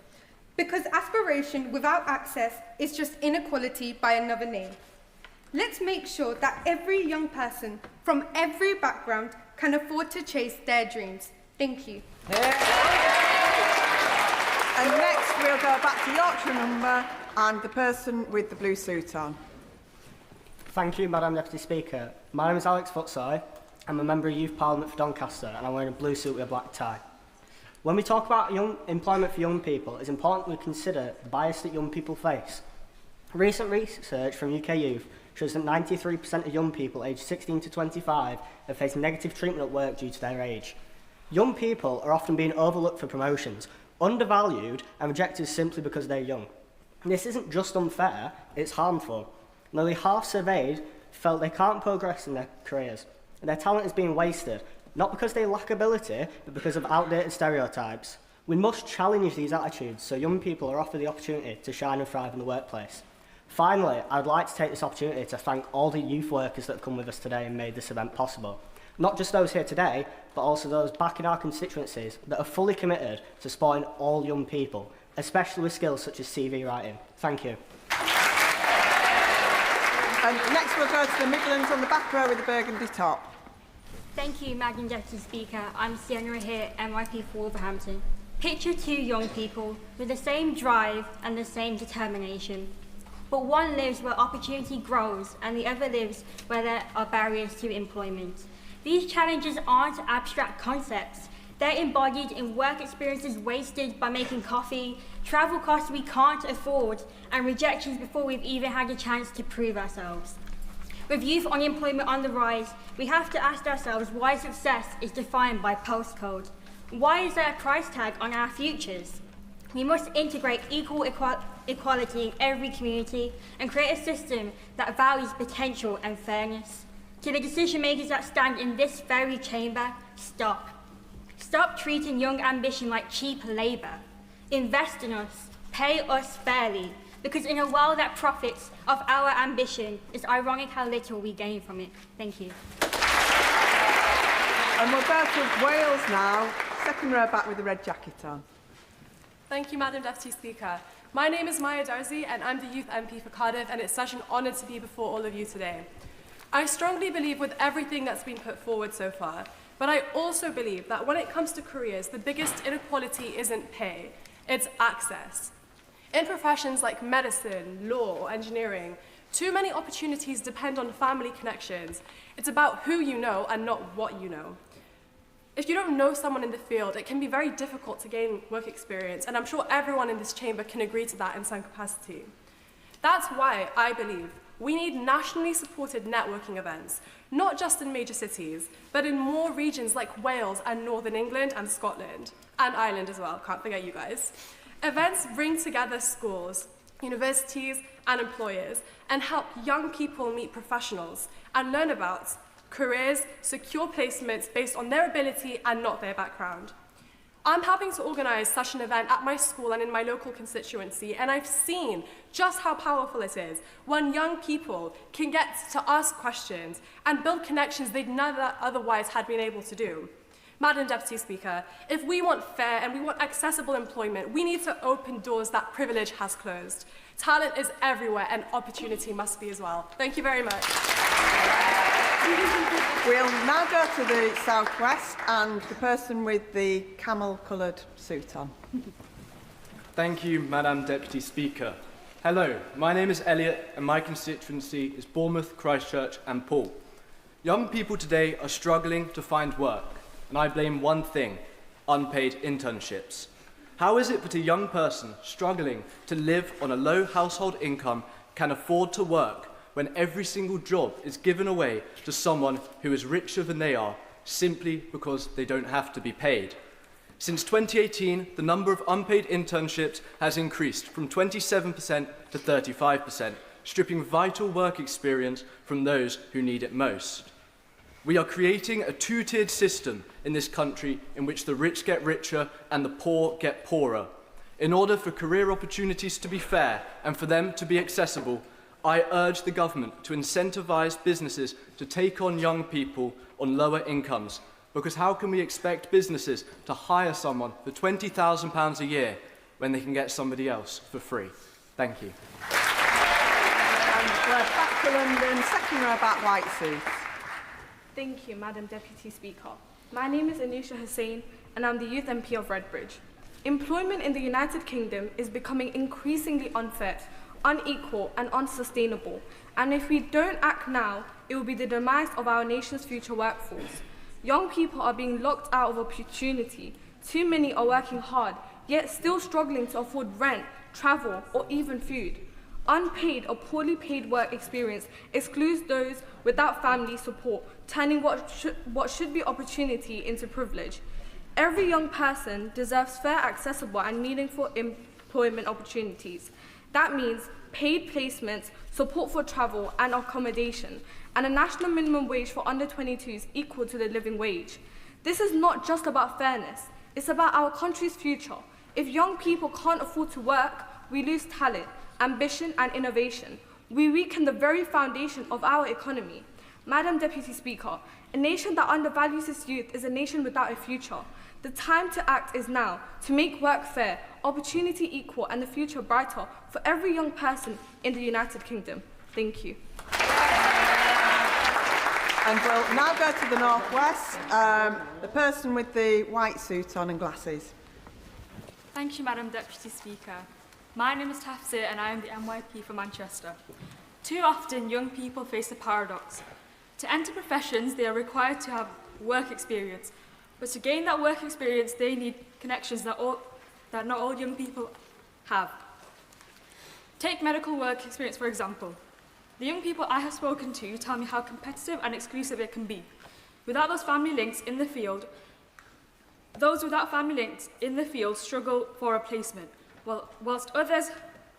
Because aspiration without access is just inequality by another name. Let's make sure that every young person from every background can afford to chase their dreams. Thank you. And next we'll go back to Yorkshire number and the person with the blue suit on. Thank you, Madam Deputy Speaker. My name is Alex Footside. I'm a member of Youth Parliament for Doncaster and I'm wearing a blue suit with a black tie. When we talk about employment for young people, it's important we consider the bias that young people face. Recent research from UK Youth shows that 93% of young people aged 16 to 25 have faced negative treatment at work due to their age. Young people are often being overlooked for promotions, undervalued and rejected simply because they're young. This isn't just unfair, it's harmful. Nearly half surveyed felt they can't progress in their careers. Their talent is being wasted, not because they lack ability, but because of outdated stereotypes. We must challenge these attitudes so young people are offered the opportunity to shine and thrive in the workplace. Finally, I'd like to take this opportunity to thank all the youth workers that have come with us today and made this event possible. Not just those here today, but also those back in our constituencies that are fully committed to supporting all young people, especially with skills such as CV writing. Thank you. And next we'll go to the Midlands on the back row with the burgundy top. Thank you, Madam Deputy Speaker. I'm Sienna here, MYP for Wolverhampton. Picture two young people with the same drive and the same determination. But one lives where opportunity grows and the other lives where there are barriers to employment. These challenges aren't abstract concepts. They're embodied in work experiences wasted by making coffee, travel costs we can't afford, and rejections before we've even had a chance to prove ourselves. With youth unemployment on the rise, we have to ask ourselves why success is defined by postcode. Why is there a price tag on our futures? We must integrate equality in every community and create a system that values potential and fairness. To the decision makers that stand in this very chamber, stop. Stop treating young ambition like cheap labour. Invest in us, pay us fairly, because in a world that profits off our ambition, it's ironic how little we gain from it. Thank you. And we'll go to Wales now. Second row back with the red jacket on. Thank you, Madam Deputy Speaker. My name is Maya Darzi and I'm the Youth MP for Cardiff, and it's such an honour to be before all of you today. I strongly believe with everything that's been put forward so far, but I also believe that when it comes to careers, the biggest inequality isn't pay, it's access. In professions like medicine, law, or engineering, too many opportunities depend on family connections. It's about who you know and not what you know. If you don't know someone in the field, it can be very difficult to gain work experience, and I'm sure everyone in this chamber can agree to that in some capacity. That's why I believe we need nationally supported networking events, not just in major cities, but in more regions like Wales and Northern England and Scotland, and Ireland as well, can't forget you guys. Events bring together schools, universities, and employers, and help young people meet professionals and learn about careers, secure placements based on their ability and not their background. I'm helping to organise such an event at my school and in my local constituency, and I've seen just how powerful it is when young people can get to ask questions and build connections they'd never otherwise had been able to do. Madam Deputy Speaker, if we want fair and we want accessible employment, we need to open doors that privilege has closed. Talent is everywhere and opportunity must be as well. Thank you very much. We'll now go to the southwest and the person with the camel-coloured suit on. Thank you, Madam Deputy Speaker. Hello, my name is Elliot and my constituency is Bournemouth, Christchurch and Poole. Young people today are struggling to find work, and I blame one thing: unpaid internships. How is it that a young person struggling to live on a low household income can afford to work when every single job is given away to someone who is richer than they are, simply because they don't have to be paid? Since 2018, the number of unpaid internships has increased from 27% to 35%, stripping vital work experience from those who need it most. We are creating a two-tiered system in this country in which the rich get richer and the poor get poorer. In order for career opportunities to be fair and for them to be accessible, I urge the government to incentivise businesses to take on young people on lower incomes, because how can we expect businesses to hire someone for £20,000 a year when they can get somebody else for free? Thank you. And we're back to London, second row back, white suit. Thank you, Madam Deputy Speaker. My name is Anusha Hussain, and I'm the Youth MP of Redbridge. Employment in the United Kingdom is becoming increasingly unfair, unequal, and unsustainable. And if we don't act now, it will be the demise of our nation's future workforce. Young people are being locked out of opportunity. Too many are working hard, yet still struggling to afford rent, travel, or even food. Unpaid or poorly paid work experience excludes those without family support, turning what should be opportunity into privilege. Every young person deserves fair, accessible, and meaningful employment opportunities. That means paid placements, support for travel and accommodation, and a national minimum wage for under 22s equal to the living wage. This is not just about fairness, it's about our country's future. If young people can't afford to work, we lose talent, ambition and innovation. We weaken the very foundation of our economy. Madam Deputy Speaker, a nation that undervalues its youth is a nation without a future. The time to act is now, to make work fair, opportunity equal and the future brighter for every young person in the United Kingdom. Thank you. And we'll now go to the northwest, the person with the white suit on and glasses. Thank you, Madam Deputy Speaker. My name is Tafsir and I am the MYP for Manchester. Too often, young people face a paradox. To enter professions, they are required to have work experience, but to gain that work experience, they need connections that not all young people have. Take medical work experience, for example. The young people I have spoken to tell me how competitive and exclusive it can be. Without those family links in the field, those without family links in the field struggle for a placement, whilst others,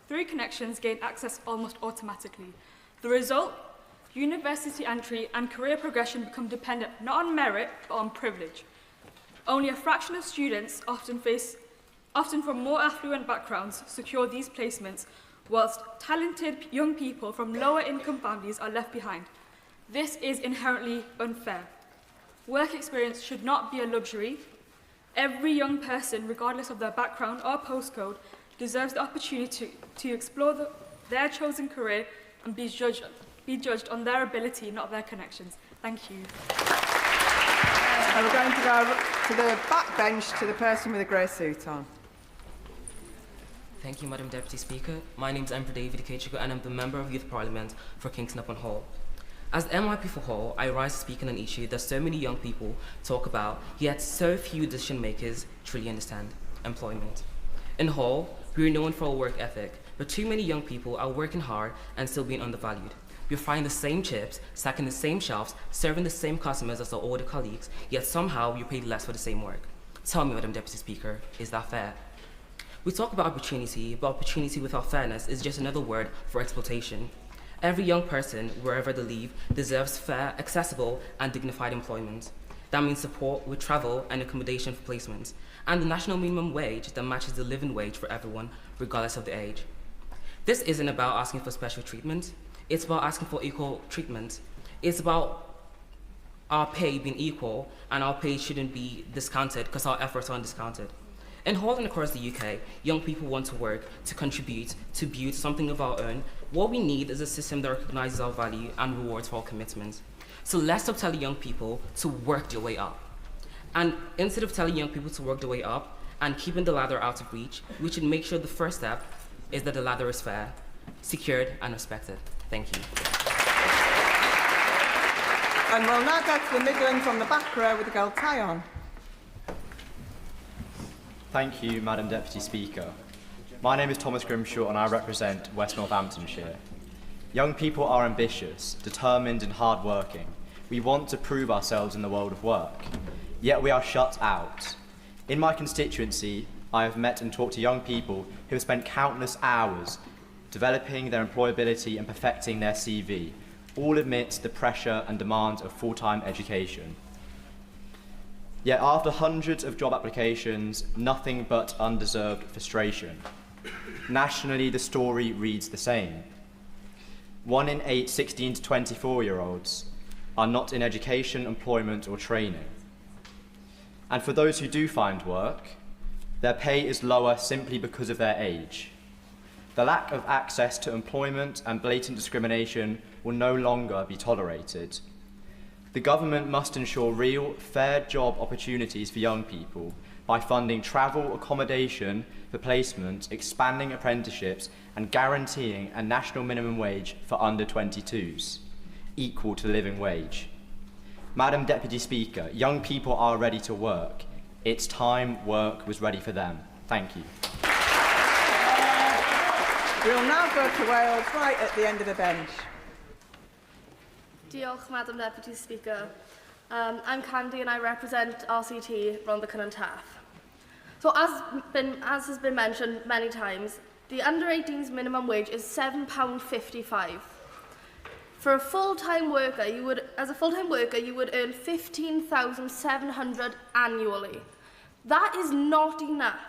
through connections, gain access almost automatically. The result? University entry and career progression become dependent not on merit, but on privilege. Only a fraction of students, often from more affluent backgrounds, secure these placements, whilst talented young people from lower income families are left behind. This is inherently unfair. Work experience should not be a luxury. Every young person, regardless of their background or postcode, deserves the opportunity to explore their chosen career and be judged on their ability, not their connections. Thank you. And we're going to go to the back bench to the person with a grey suit on. Thank you, Madam Deputy Speaker. My name is Emperor David Ikechukwu and I'm the Member of Youth Parliament for Kingston upon Hull. As the MYP for Hull, I rise to speak on an issue that so many young people talk about, yet so few decision makers truly understand: employment. In Hull, we are known for our work ethic, but too many young people are working hard and still being undervalued. We're frying the same chips, stacking the same shelves, serving the same customers as our older colleagues, yet somehow you're paid less for the same work. Tell me, Madam Deputy Speaker, is that fair? We talk about opportunity, but opportunity without fairness is just another word for exploitation. Every young person, wherever they live, deserves fair, accessible, and dignified employment. That means support with travel and accommodation for placement, and the national minimum wage that matches the living wage for everyone, regardless of the age. This isn't about asking for special treatment. It's about asking for equal treatment. It's about our pay being equal, and our pay shouldn't be discounted because our efforts aren't discounted. In Hull and across the UK, young people want to work, to contribute, to build something of our own. What we need is a system that recognizes our value and rewards for our commitment. So let's stop telling young people to work their way up. And instead of telling young people to work their way up and keeping the ladder out of reach, we should make sure the first step is that the ladder is fair, secured, and respected. Thank you. And we'll now go to the Midlands on the back row with the gold tie on. Thank you, Madam Deputy Speaker. My name is Thomas Grimshaw and I represent West Northamptonshire. Young people are ambitious, determined and hard-working. We want to prove ourselves in the world of work, yet we are shut out. In my constituency, I have met and talked to young people who have spent countless hours developing their employability and perfecting their CV, all amidst the pressure and demands of full-time education. Yet after hundreds of job applications, nothing but undeserved frustration. Nationally, the story reads the same. 1 in 8 16 to 24-year-olds are not in education, employment or training. And for those who do find work, their pay is lower simply because of their age. The lack of access to employment and blatant discrimination will no longer be tolerated. The government must ensure real, fair job opportunities for young people by funding travel, accommodation for placement, expanding apprenticeships, and guaranteeing a national minimum wage for under 22s, equal to the living wage. Madam Deputy Speaker, young people are ready to work. It's time work was ready for them. Thank you. We'll now go to Wales, right at the end of the bench. Diolch, Madam Deputy Speaker. I'm Candy and I represent RCT Rhondda and Taff. So as has been mentioned many times, the under 18s minimum wage is £7.55. For a full-time worker, you would earn £15,700 annually. That is not enough.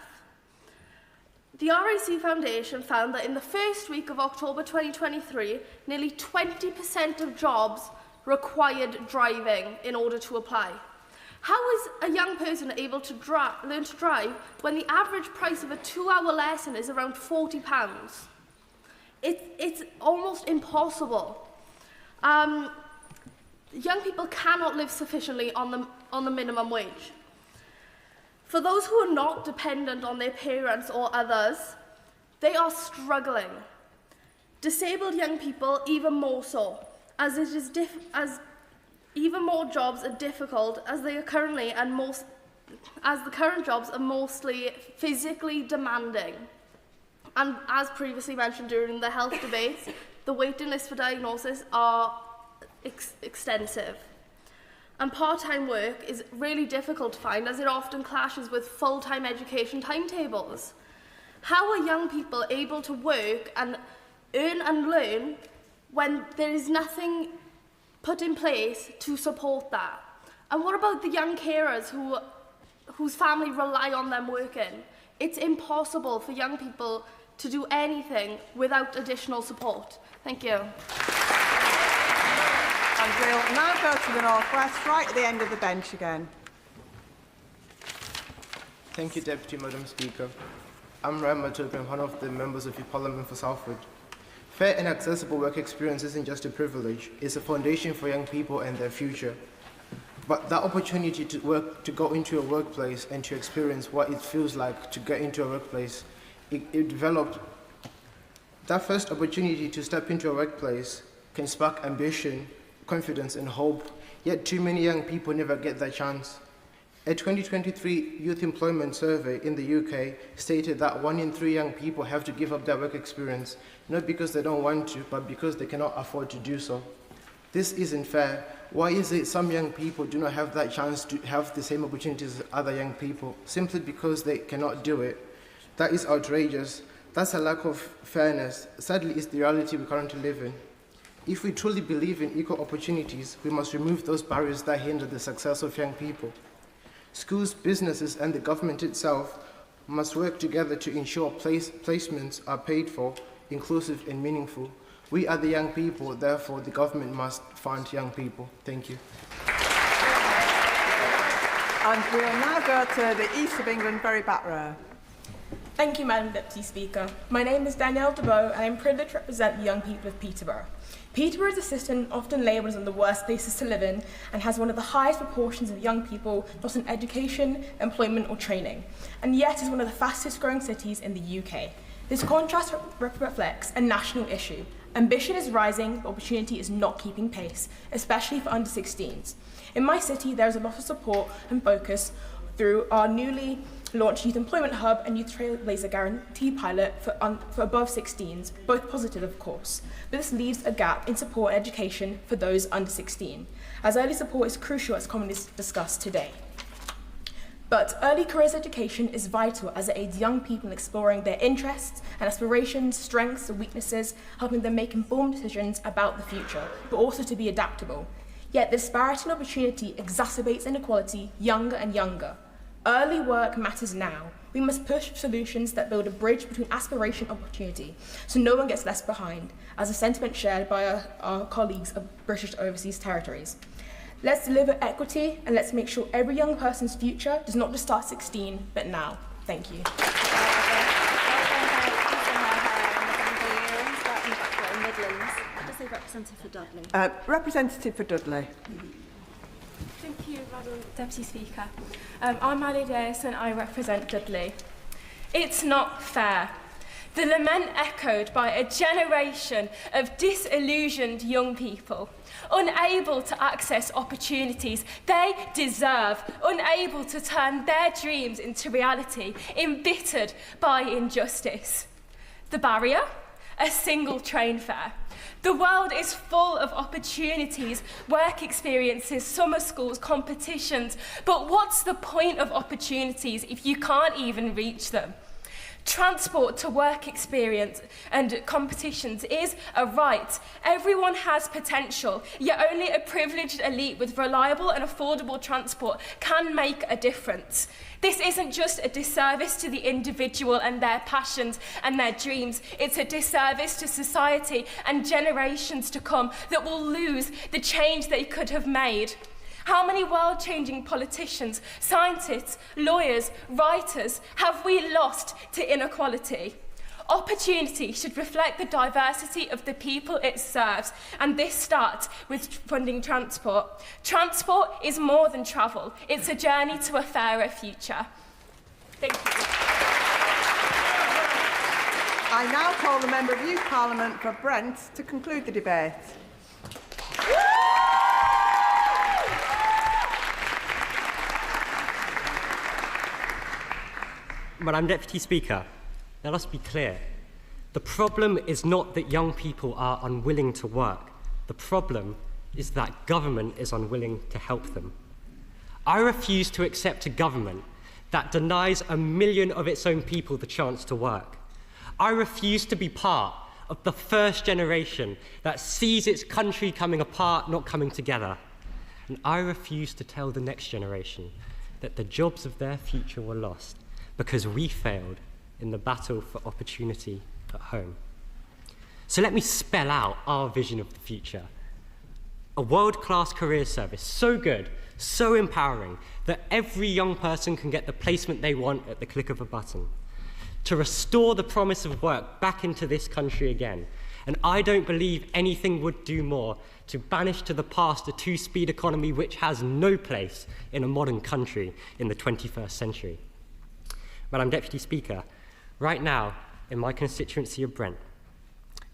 The RAC Foundation found that in the first week of October 2023, nearly 20% of jobs required driving in order to apply. How is a young person able to learn to drive when the average price of a 2-hour lesson is around £40? It's almost impossible. Young people cannot live sufficiently on the minimum wage. For those who are not dependent on their parents or others, they are struggling. Disabled young people even more so, as even more jobs are difficult as they are currently as the current jobs are mostly physically demanding. And as previously mentioned during the health debates, the waiting lists for diagnosis are extensive. And part-time work is really difficult to find as it often clashes with full-time education timetables. How are young people able to work and earn and learn when there is nothing put in place to support that? And what about the young carers whose family rely on them working? It's impossible for young people to do anything without additional support. Thank you. And we'll now go to the northwest, right at the end of the bench again. Thank you, Deputy Madam Speaker. I'm Ryan Matopin, one of the members of the Parliament for Salford. Fair and accessible work experience isn't just a privilege, it's a foundation for young people and their future. But that opportunity to go into a workplace and to experience what it feels like to get into a workplace, it developed. That first opportunity to step into a workplace can spark ambition, confidence and hope, yet too many young people never get that chance. A 2023 Youth Employment Survey in the UK stated that 1 in 3 young people have to give up their work experience, not because they don't want to, but because they cannot afford to do so. This isn't fair. Why is it some young people do not have that chance to have the same opportunities as other young people, simply because they cannot do it? That is outrageous. That's a lack of fairness. Sadly, it's the reality we currently live in. If we truly believe in equal opportunities, we must remove those barriers that hinder the success of young people. Schools, businesses, and the government itself must work together to ensure placements are paid for, inclusive and meaningful. We are the young people, therefore the government must fund young people. Thank you. And we'll now go to the east of England, very back row. Thank you, Madam Deputy Speaker. My name is Danielle DeBow, and I'm privileged to represent the young people of Peterborough. Peterborough is a city often labelled as one of the worst places to live in and has one of the highest proportions of young people not in education, employment or training, and yet is one of the fastest growing cities in the UK. This contrast reflects a national issue. Ambition is rising, but opportunity is not keeping pace, especially for under 16s. In my city, there is a lot of support and focus through our newly launched Youth Employment Hub and Youth Trailblazer Guarantee Pilot for above 16s, both positive of course, but this leaves a gap in support and education for those under 16, as early support is crucial as commonly discussed today. But early careers education is vital as it aids young people in exploring their interests and aspirations, strengths and weaknesses, helping them make informed decisions about the future, but also to be adaptable. Yet the disparity in opportunity exacerbates inequality younger and younger. Early work matters now. We must push solutions that build a bridge between aspiration and opportunity, so no one gets left behind, as a sentiment shared by our colleagues of British Overseas Territories. Let's deliver equity and let's make sure every young person's future does not just start at 16, but now. Thank you. Representative for Dudley. Representative for Dudley. Thank you, Madam Deputy Speaker. I'm Ali Davis and I represent Dudley. It's not fair. The lament echoed by a generation of disillusioned young people, unable to access opportunities they deserve, unable to turn their dreams into reality, embittered by injustice. The barrier? A single train fare. The world is full of opportunities, work experiences, summer schools, competitions. But what's the point of opportunities if you can't even reach them? Transport to work experience and competitions is a right. Everyone has potential, yet only a privileged elite with reliable and affordable transport can make a difference. This isn't just a disservice to the individual and their passions and their dreams. It's a disservice to society and generations to come that will lose the change they could have made. How many world-changing politicians, scientists, lawyers, writers have we lost to inequality? Opportunity should reflect the diversity of the people it serves, and this starts with funding transport. Transport is more than travel. It's a journey to a fairer future. Thank you. I now call the Member of Youth Parliament for Brent to conclude the debate. Madam Deputy Speaker, let us be clear. The problem is not that young people are unwilling to work. The problem is that government is unwilling to help them. I refuse to accept a government that denies 1 million of its own people the chance to work. I refuse to be part of the first generation that sees its country coming apart, not coming together. And I refuse to tell the next generation that the jobs of their future were lost because we failed in the battle for opportunity at home. So let me spell out our vision of the future. A world-class career service, so good, so empowering, that every young person can get the placement they want at the click of a button. To restore the promise of work back into this country again. And I don't believe anything would do more to banish to the past a two-speed economy which has no place in a modern country in the 21st century. Madam Deputy Speaker, right now, in my constituency of Brent,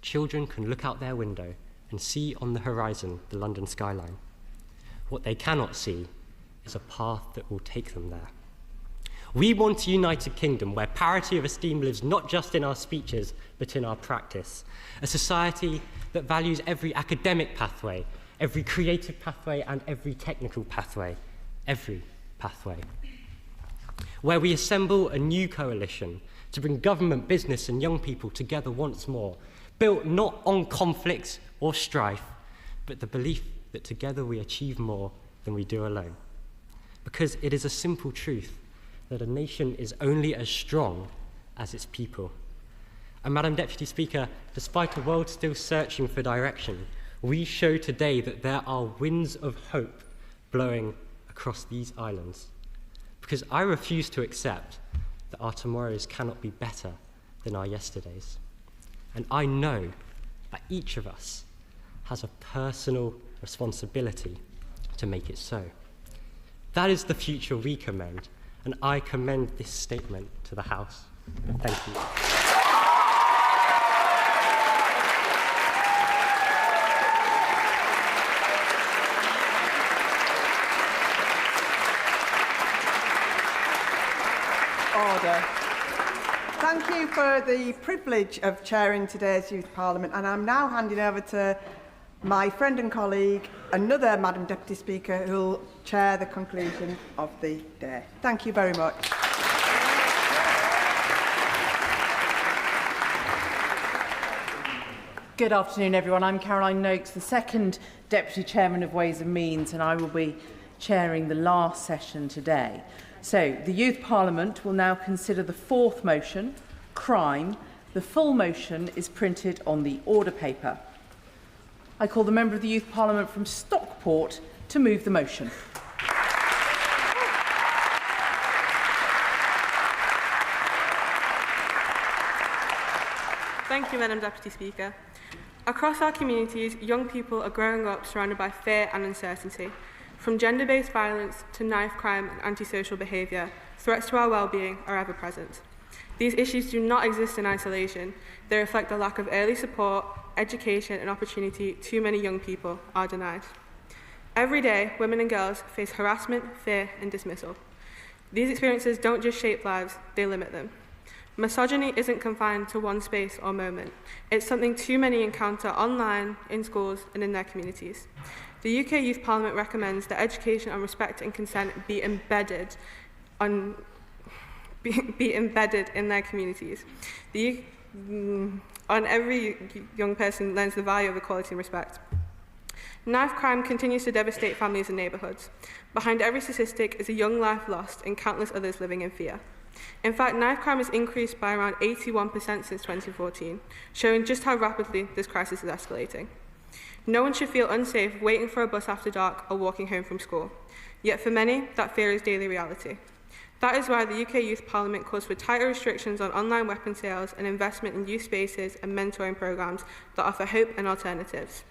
children can look out their window and see on the horizon the London skyline. What they cannot see is a path that will take them there. We want a united kingdom where parity of esteem lives not just in our speeches, but in our practice. A society that values every academic pathway, every creative pathway, and every technical pathway. Every pathway. Where we assemble a new coalition to bring government, business, and young people together once more, built not on conflicts or strife, but the belief that together we achieve more than we do alone. Because it is a simple truth that a nation is only as strong as its people. And Madam Deputy Speaker, despite a world still searching for direction, we show today that there are winds of hope blowing across these islands. Because I refuse to accept that our tomorrows cannot be better than our yesterdays. And I know that each of us has a personal responsibility to make it so. That is the future we commend, and I commend this statement to the House. Thank you. Order. Thank you for the privilege of chairing today's Youth Parliament, and I'm now handing over to my friend and colleague, another Madam Deputy Speaker, who will chair the conclusion of the day. Thank you very much. Good afternoon, everyone. I'm Caroline Noakes, the second Deputy Chairman of Ways and Means, and I will be chairing the last session today. So, the Youth Parliament will now consider the fourth motion, crime. The full motion is printed on the order paper. I call the Member of the Youth Parliament from Stockport to move the motion. Thank you, Madam Deputy Speaker. Across our communities, young people are growing up surrounded by fear and uncertainty. From gender-based violence to knife crime and antisocial behaviour, threats to our well-being are ever present. These issues do not exist in isolation. They reflect the lack of early support, education and opportunity too many young people are denied. Every day, women and girls face harassment, fear and dismissal. These experiences don't just shape lives, they limit them. Misogyny isn't confined to one space or moment. It's something too many encounter online, in schools and in their communities. The UK Youth Parliament recommends that education on respect and consent be embedded in their communities. On every young person learns the value of equality and respect. Knife crime continues to devastate families and neighbourhoods. Behind every statistic is a young life lost and countless others living in fear. In fact, knife crime has increased by around 81% since 2014, showing just how rapidly this crisis is escalating. No one should feel unsafe waiting for a bus after dark or walking home from school. Yet for many, that fear is daily reality. That is why the UK Youth Parliament calls for tighter restrictions on online weapon sales and investment in youth spaces and mentoring programmes that offer hope and alternatives.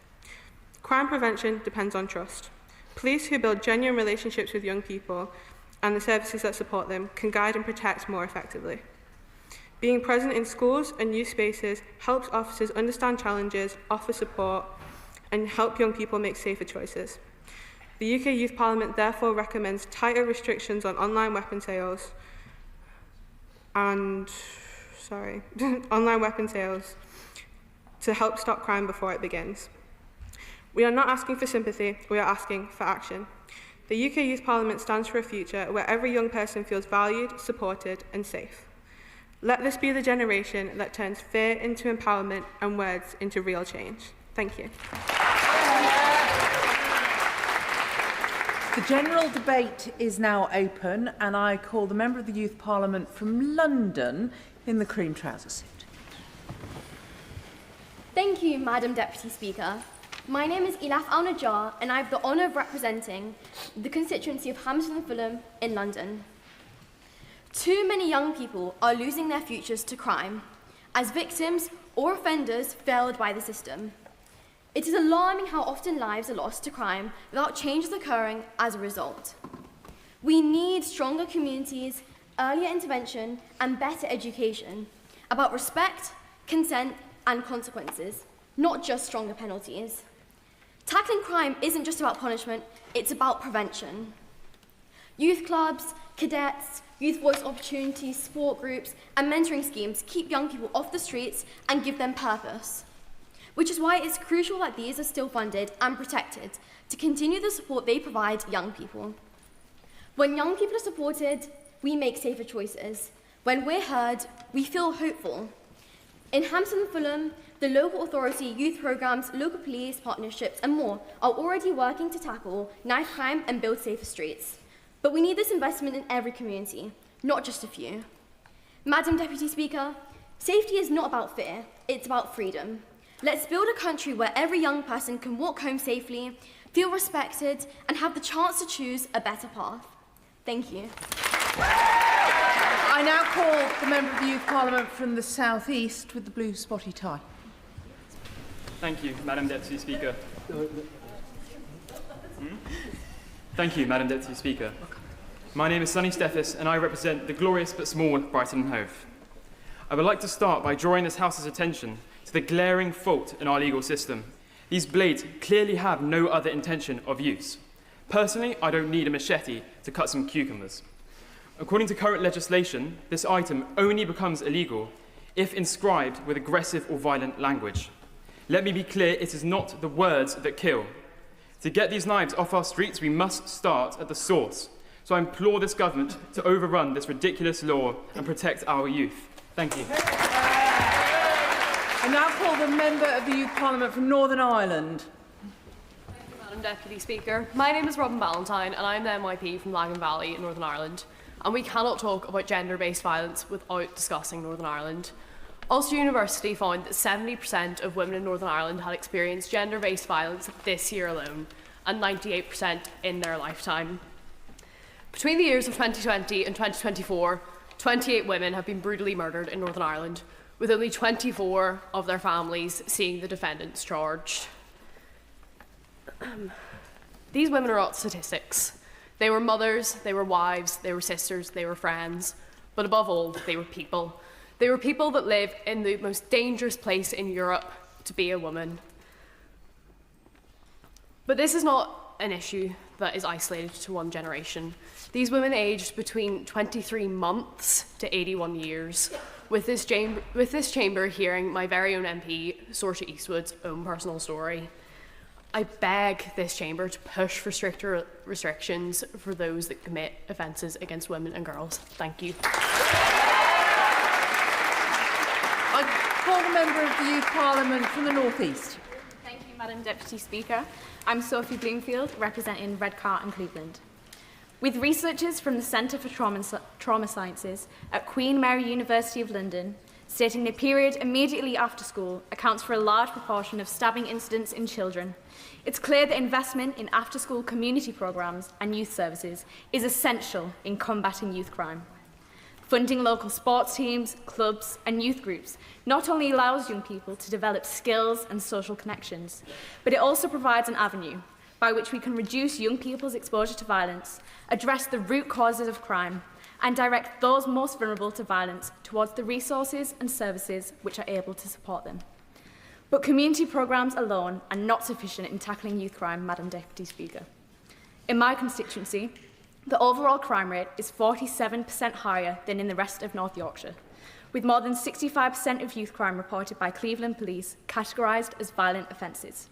Crime prevention depends on trust. Police who build genuine relationships with young people and the services that support them can guide and protect more effectively. Being present in schools and youth spaces helps officers understand challenges, offer support, and help young people make safer choices. The UK Youth Parliament therefore recommends tighter restrictions on online weapon sales online weapon sales to help stop crime before it begins. We are not asking for sympathy, we are asking for action. The UK Youth Parliament stands for a future where every young person feels valued, supported and safe. Let this be the generation that turns fear into empowerment and words into real change. Thank you. The general debate is now open, and I call the Member of the Youth Parliament from London in the cream trouser suit. Thank you, Madam Deputy Speaker. My name is Elaf Al-Najjar and I have the honour of representing the constituency of Hammersmith and Fulham in London. Too many young people are losing their futures to crime as victims or offenders failed by the system. It is alarming how often lives are lost to crime without changes occurring as a result. We need stronger communities, earlier intervention and better education about respect, consent and consequences, not just stronger penalties. Tackling crime isn't just about punishment, it's about prevention. Youth clubs, cadets, youth voice opportunities, sport groups, and mentoring schemes keep young people off the streets and give them purpose. Which is why it's crucial that these are still funded and protected to continue the support they provide young people. When young people are supported, we make safer choices. When we're heard, we feel hopeful. In Hammersmith and Fulham, the local authority, youth programmes, local police partnerships and more are already working to tackle knife crime and build safer streets. But we need this investment in every community, not just a few. Madam Deputy Speaker, safety is not about fear, it's about freedom. Let's build a country where every young person can walk home safely, feel respected and have the chance to choose a better path. Thank you. I now call the Member of the Youth Parliament from the South East with the blue spotty tie. Thank you, Madam Deputy Speaker. Thank you, Madam Deputy Speaker. My name is Sonny Steffes and I represent the glorious but small Brighton and Hove. I would like to start by drawing this House's attention to the glaring fault in our legal system. These blades clearly have no other intention of use. Personally, I don't need a machete to cut some cucumbers. According to current legislation, this item only becomes illegal if inscribed with aggressive or violent language. Let me be clear, it is not the words that kill. To get these knives off our streets, we must start at the source. So I implore this government to overrun this ridiculous law and protect our youth. Thank you. I now call the Member of the Youth Parliament from Northern Ireland. Madam Deputy Speaker, my name is Robin Ballantyne and I'm the MYP from Lagan Valley in Northern Ireland. And we cannot talk about gender-based violence without discussing Northern Ireland. Ulster University found that 70% of women in Northern Ireland had experienced gender-based violence this year alone, and 98% in their lifetime. Between the years of 2020 and 2024, 28 women have been brutally murdered in Northern Ireland, with only 24 of their families seeing the defendants charged. These women are not statistics. They were mothers, they were wives, they were sisters, they were friends, but above all, they were people. They were people that live in the most dangerous place in Europe to be a woman. But this is not an issue that is isolated to one generation. These women aged between 23 months to 81 years, with this chamber hearing my very own MP, Saoirse Eastwood's own personal story. I beg this chamber to push for stricter restrictions for those that commit offences against women and girls. Thank you. I call the Member of the Youth Parliament from the North East. Thank you, Madam Deputy Speaker. I'm Sophie Bloomfield, representing Redcar and Cleveland. With researchers from the Centre for Trauma Sciences at Queen Mary University of London stating the period immediately after school accounts for a large proportion of stabbing incidents in children, it's clear that investment in after-school community programmes and youth services is essential in combating youth crime. Funding local sports teams, clubs and youth groups not only allows young people to develop skills and social connections, but it also provides an avenue by which we can reduce young people's exposure to violence, address the root causes of crime, and direct those most vulnerable to violence towards the resources and services which are able to support them. But community programmes alone are not sufficient in tackling youth crime, Madam Deputy Speaker. In my constituency, the overall crime rate is 47% higher than in the rest of North Yorkshire, with more than 65% of youth crime reported by Cleveland Police categorised as violent offences.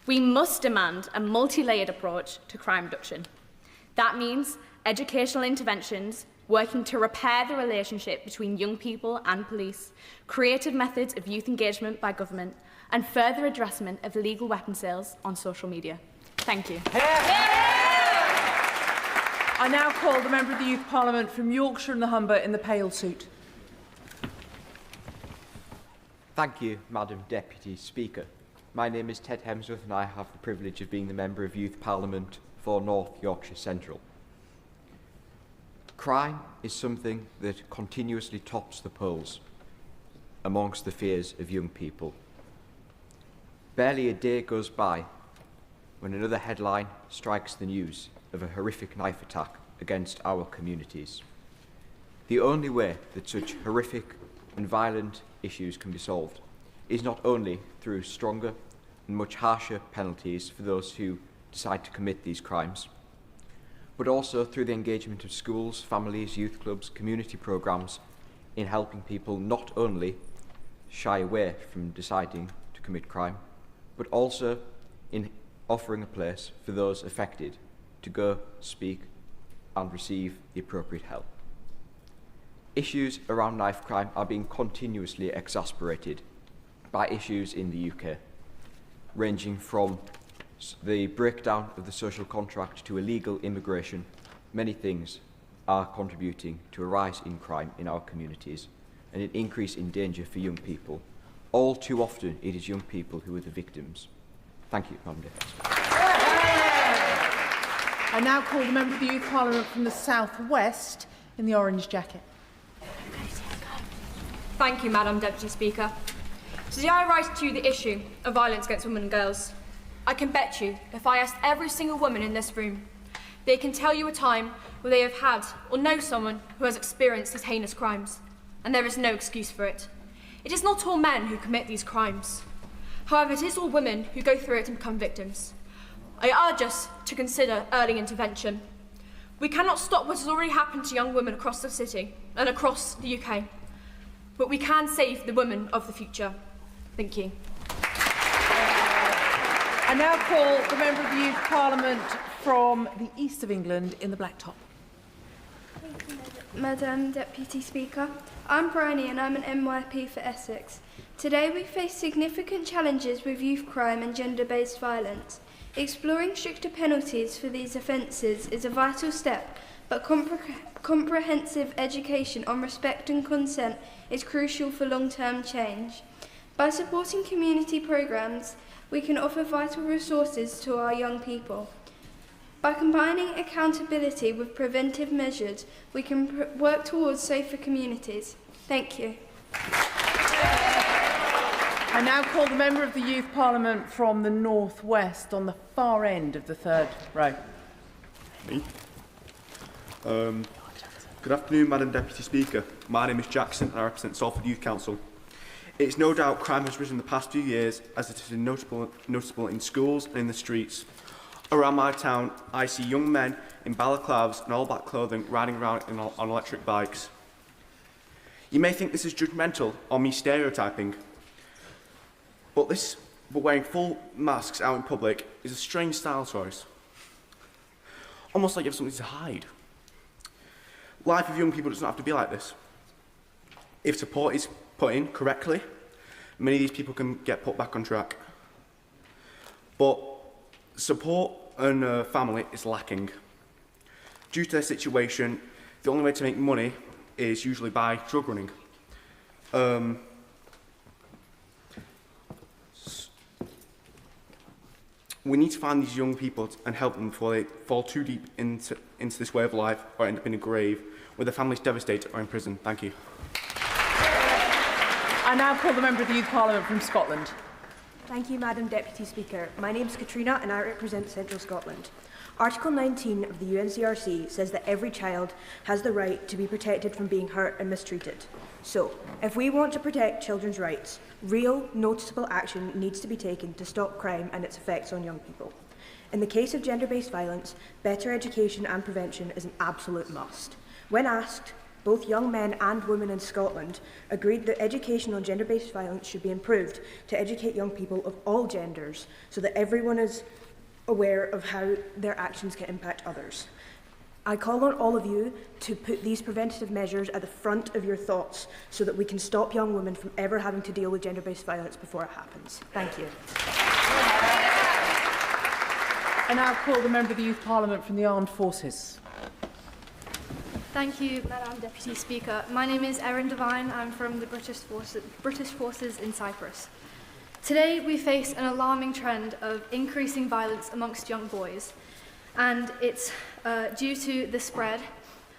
We must demand a multi-layered approach to crime reduction. That means educational interventions, working to repair the relationship between young people and police, creative methods of youth engagement by government, and further addressment of illegal weapon sales on social media. Thank you. I now call the Member of the Youth Parliament from Yorkshire and the Humber in the pale suit. Thank you, Madam Deputy Speaker. My name is Ted Hemsworth and I have the privilege of being the Member of Youth Parliament for North Yorkshire Central. Crime is something that continuously tops the polls amongst the fears of young people. Barely a day goes by when another headline strikes the news of a horrific knife attack against our communities. The only way that such horrific and violent issues can be solved is not only through stronger and much harsher penalties for those who decide to commit these crimes, but also through the engagement of schools, families, youth clubs, community programmes in helping people not only shy away from deciding to commit crime, but also in offering a place for those affected to go, speak and receive the appropriate help. Issues around knife crime are being continuously exacerbated by issues in the UK, ranging from the breakdown of the social contract to illegal immigration. Many things are contributing to a rise in crime in our communities and an increase in danger for young people. All too often, it is young people who are the victims. Thank you, Madam Deputy. I now call the Member of the Youth Parliament from the South West in the orange jacket. Thank you, Madam Deputy Speaker. Today I rise to the issue of violence against women and girls. I can bet you, if I asked every single woman in this room, they can tell you a time where they have had or know someone who has experienced these heinous crimes, and there is no excuse for it. It is not all men who commit these crimes. However, it is all women who go through it and become victims. I urge us to consider early intervention. We cannot stop what has already happened to young women across the city and across the UK, but we can save the women of the future. Thank you. I now call the Member of the Youth Parliament from the East of England in the black top. Madam Deputy Speaker, I'm Bryony and I'm an MYP for Essex. Today we face significant challenges with youth crime and gender-based violence. Exploring stricter penalties for these offences is a vital step, but comprehensive education on respect and consent is crucial for long-term change. By supporting community programmes, we can offer vital resources to our young people. By combining accountability with preventive measures, we can work towards safer communities. Thank you. I now call the Member of the Youth Parliament from the North West on the far end of the third row. Me. Good afternoon, Madam Deputy Speaker. My name is Jackson and I represent Salford Youth Council. It's no doubt crime has risen in the past few years, as it is noticeable in schools and in the streets. Around my town, I see young men in balaclavas and all-black clothing riding around on electric bikes. You may think this is judgmental or me stereotyping, but wearing full masks out in public is a strange style choice. Almost like you have something to hide. Life of young people doesn't have to be like this. If support is put in correctly, many of these people can get put back on track. But support and family is lacking. Due to their situation, the only way to make money is usually by drug running. We need to find these young people and help them before they fall too deep into this way of life or end up in a grave where their families devastated or in prison. Thank you. I now call the Member of the Youth Parliament from Scotland. Thank you, Madam Deputy Speaker. My name is Katrina and I represent Central Scotland. Article 19 of the UNCRC says that every child has the right to be protected from being hurt and mistreated. So, if we want to protect children's rights, real, noticeable action needs to be taken to stop crime and its effects on young people. In the case of gender-based violence, better education and prevention is an absolute must. When asked, both young men and women in Scotland agreed that education on gender-based violence should be improved to educate young people of all genders so that everyone is aware of how their actions can impact others. I call on all of you to put these preventative measures at the front of your thoughts so that we can stop young women from ever having to deal with gender-based violence before it happens. Thank you. I now call the Member of the Youth Parliament from the Armed Forces. Thank you, Madam Deputy Speaker. My name is Erin Devine. I'm from the British Forces in Cyprus. Today we face an alarming trend of increasing violence amongst young boys, and it's due to the spread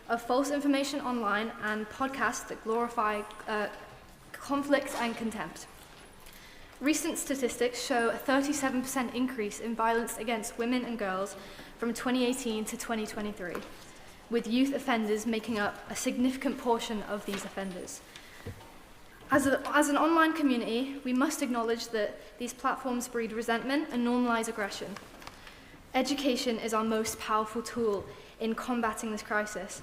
of false information online and podcasts that glorify conflict and contempt. Recent statistics show a 37% increase in violence against women and girls from 2018 to 2023, with youth offenders making up a significant portion of these offenders. As an online community, we must acknowledge that these platforms breed resentment and normalise aggression. Education is our most powerful tool in combating this crisis,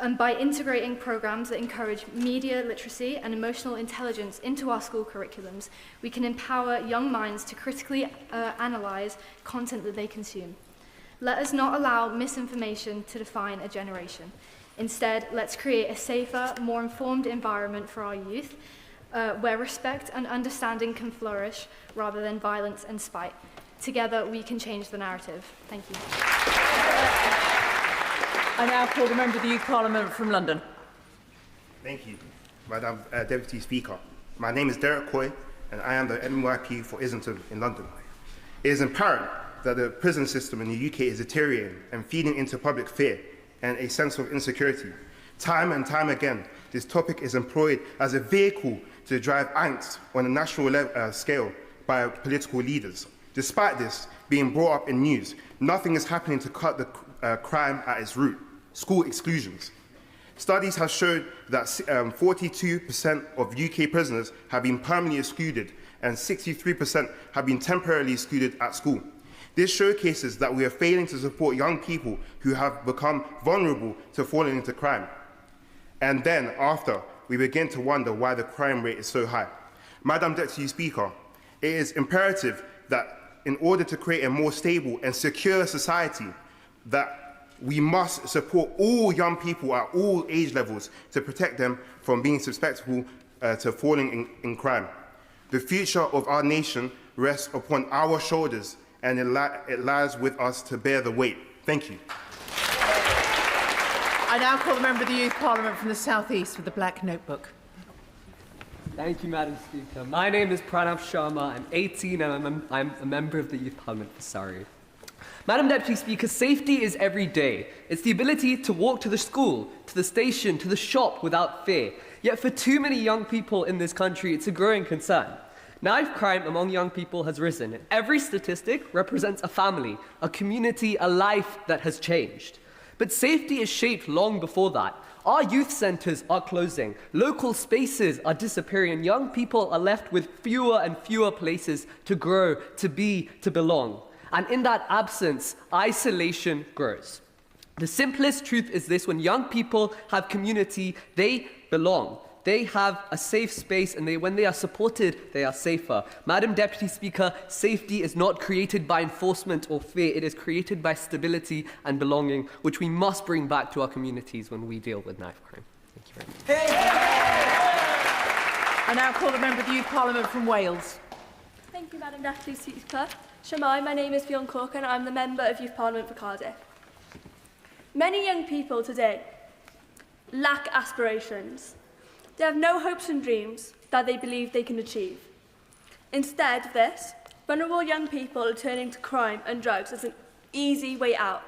and by integrating programs that encourage media literacy and emotional intelligence into our school curriculums, we can empower young minds to critically analyse content that they consume. Let us not allow misinformation to define a generation. Instead, let's create a safer, more informed environment for our youth, where respect and understanding can flourish rather than violence and spite. Together, we can change the narrative. Thank you. I now call the Member of the Youth Parliament from London. Thank you, Madam Deputy Speaker. My name is Derek Coy, and I am the MYP for Islington in London. It is apparent that the prison system in the UK is deteriorating and feeding into public fear and a sense of insecurity. Time and time again, this topic is employed as a vehicle to drive angst on a national scale by political leaders. Despite this being brought up in news, nothing is happening to cut the crime at its root: school exclusions. Studies have showed that 42% of UK prisoners have been permanently excluded and 63% have been temporarily excluded at school. This showcases that we are failing to support young people who have become vulnerable to falling into crime. And then, after, we begin to wonder why the crime rate is so high. Madam Deputy Speaker, it is imperative that in order to create a more stable and secure society, that we must support all young people at all age levels to protect them from being susceptible to falling in crime. The future of our nation rests upon our shoulders, and it lies with us to bear the weight. Thank you. I now call the Member of the Youth Parliament from the South East with the Black Notebook. Thank you, Madam Speaker. My name is Pranav Sharma. I'm 18 and I'm a member of the Youth Parliament for Surrey. Madam Deputy Speaker, safety is every day. It's the ability to walk to the school, to the station, to the shop without fear. Yet for too many young people in this country, it's a growing concern. Knife crime among young people has risen. Every statistic represents a family, a community, a life that has changed. But safety is shaped long before that. Our youth centres are closing, local spaces are disappearing, and young people are left with fewer and fewer places to grow, to be, to belong. And in that absence, isolation grows. The simplest truth is this: when young people have community, they belong. They have a safe space, and when they are supported, they are safer. Madam Deputy Speaker, safety is not created by enforcement or fear. It is created by stability and belonging, which we must bring back to our communities when we deal with knife crime. Thank you very much. I now call the Member of the Youth Parliament from Wales. Thank you, Madam Deputy Speaker. Shemai, my name is Fionn Cork and I'm the Member of Youth Parliament for Cardiff. Many young people today lack aspirations. They have no hopes and dreams that they believe they can achieve. Instead of this, vulnerable young people are turning to crime and drugs as an easy way out.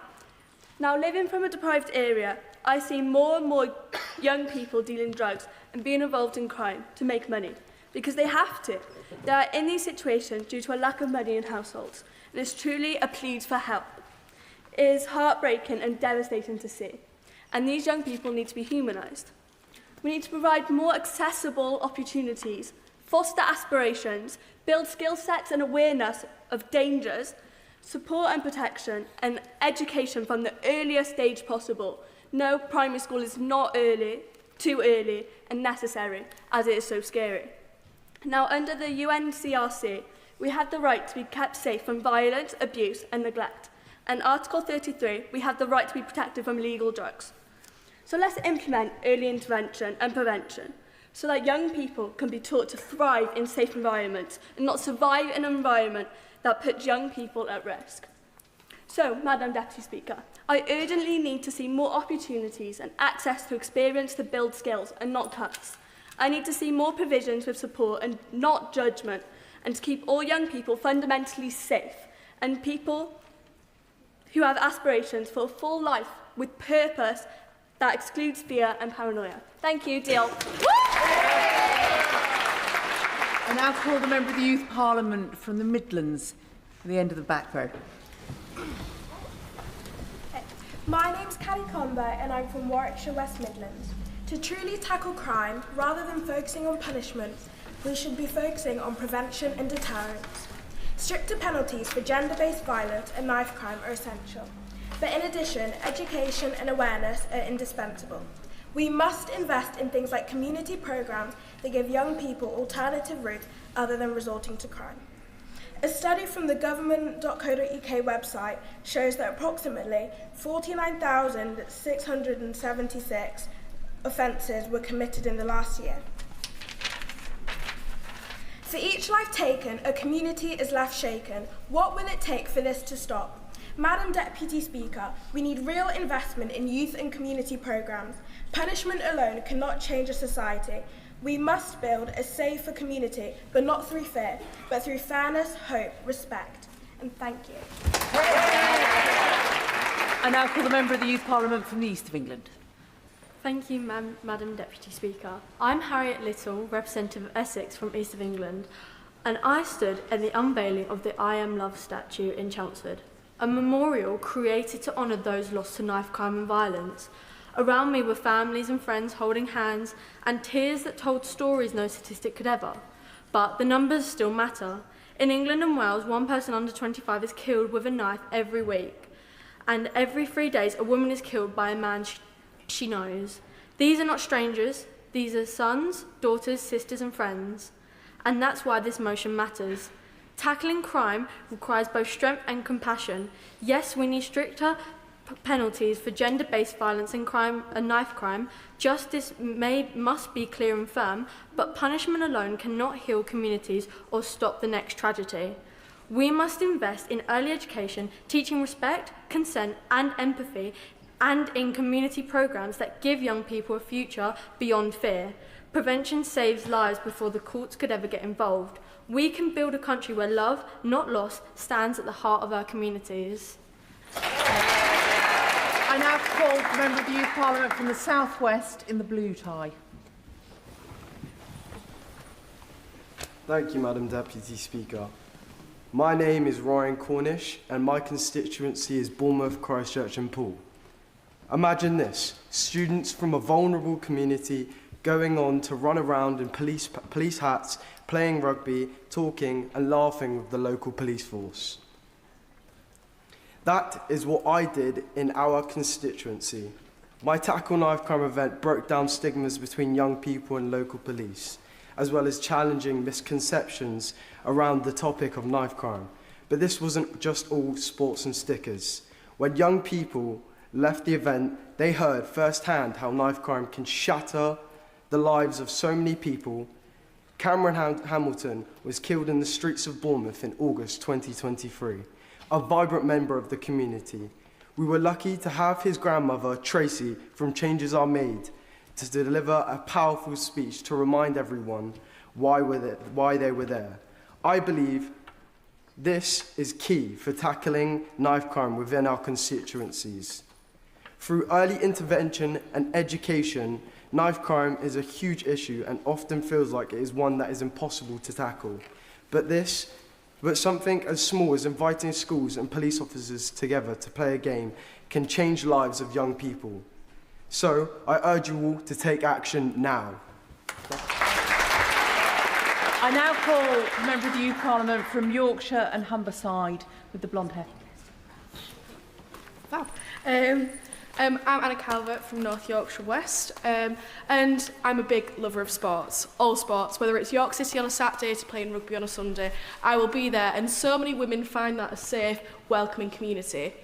Now, living from a deprived area, I see more and more young people dealing drugs and being involved in crime to make money, because they have to. They are in these situations due to a lack of money in households, and it's truly a plea for help. It is heartbreaking and devastating to see, and these young people need to be humanised. We need to provide more accessible opportunities, foster aspirations, build skill sets and awareness of dangers, support and protection, and education from the earliest stage possible. No, primary school is not too early and necessary, as it is so scary. Now, under the UNCRC, we have the right to be kept safe from violence, abuse and neglect. And Article 33, we have the right to be protected from illegal drugs. So let's implement early intervention and prevention so that young people can be taught to thrive in safe environments and not survive in an environment that puts young people at risk. So, Madam Deputy Speaker, I urgently need to see more opportunities and access to experience to build skills and not cuts. I need to see more provisions with support and not judgment, and to keep all young people fundamentally safe and people who have aspirations for a full life with purpose that excludes fear and paranoia. Thank you, Deal. I now call the Member of the Youth Parliament from the Midlands, at the end of the back row. My name's Callie Conver and I'm from Warwickshire, West Midlands. To truly tackle crime, rather than focusing on punishment, we should be focusing on prevention and deterrence. Stricter penalties for gender-based violence and knife crime are essential. But in addition, education and awareness are indispensable. We must invest in things like community programmes that give young people alternative routes other than resorting to crime. A study from the government.co.uk website shows that approximately 49,676 offences were committed in the last year. For each life taken, a community is left shaken. What will it take for this to stop? Madam Deputy Speaker, we need real investment in youth and community programmes. Punishment alone cannot change a society. We must build a safer community, but not through fear, but through fairness, hope, respect. And thank you. I now call the Member of the Youth Parliament from the East of England. Thank you, Madam Deputy Speaker. I'm Harriet Little, representative of Essex from East of England, and I stood at the unveiling of the I Am Love statue in Chelmsford, a memorial created to honour those lost to knife crime and violence. Around me were families and friends holding hands and tears that told stories no statistic could ever. But the numbers still matter. In England and Wales, one person under 25 is killed with a knife every week. And every 3 days, a woman is killed by a man she knows. These are not strangers. These are sons, daughters, sisters and friends. And that's why this motion matters. Tackling crime requires both strength and compassion. Yes, we need stricter penalties for gender-based violence and crime and knife crime. Justice must be clear and firm, but punishment alone cannot heal communities or stop the next tragedy. We must invest in early education, teaching respect, consent and empathy, and in community programmes that give young people a future beyond fear. Prevention saves lives before the courts could ever get involved. We can build a country where love, not loss, stands at the heart of our communities. I now call the Member of the Youth Parliament from the South West in the blue tie. Thank you, Madam Deputy Speaker. My name is Ryan Cornish and my constituency is Bournemouth, Christchurch and Poole. Imagine this, students from a vulnerable community going on to run around in police hats, playing rugby, talking and laughing with the local police force. That is what I did in our constituency. My Tackle Knife Crime event broke down stigmas between young people and local police, as well as challenging misconceptions around the topic of knife crime. But this wasn't just all sports and stickers. When young people left the event, they heard firsthand how knife crime can shatter the lives of so many people. Cameron Hamilton was killed in the streets of Bournemouth in August 2023, a vibrant member of the community. We were lucky to have his grandmother, Tracy, from Changes Are Made, to deliver a powerful speech to remind everyone why they were there. I believe this is key for tackling knife crime within our constituencies. Through early intervention and education, knife crime is a huge issue and often feels like it is one that is impossible to tackle. But something as small as inviting schools and police officers together to play a game can change lives of young people. So I urge you all to take action now. I now call the Member of the Youth Parliament from Yorkshire and Humberside with the blonde hair. Wow. I'm Anna Calvert from North Yorkshire West, and I'm a big lover of sports, all sports, whether it's York City on a Saturday to playing rugby on a Sunday, I will be there, and so many women find that a safe, welcoming community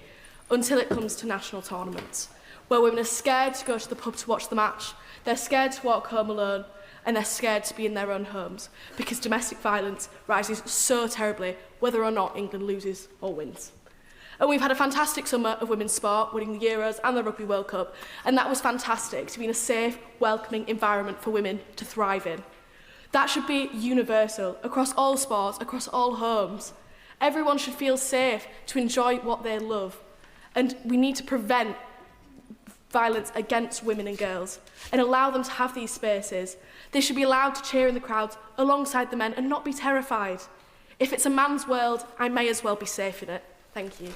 until it comes to national tournaments, where women are scared to go to the pub to watch the match, they're scared to walk home alone, and they're scared to be in their own homes, because domestic violence rises so terribly, whether or not England loses or wins. And we've had a fantastic summer of women's sport, winning the Euros and the Rugby World Cup, and that was fantastic, to be in a safe, welcoming environment for women to thrive in. That should be universal, across all sports, across all homes. Everyone should feel safe to enjoy what they love. And we need to prevent violence against women and girls and allow them to have these spaces. They should be allowed to cheer in the crowds alongside the men and not be terrified. If it's a man's world, I may as well be safe in it. Thank you.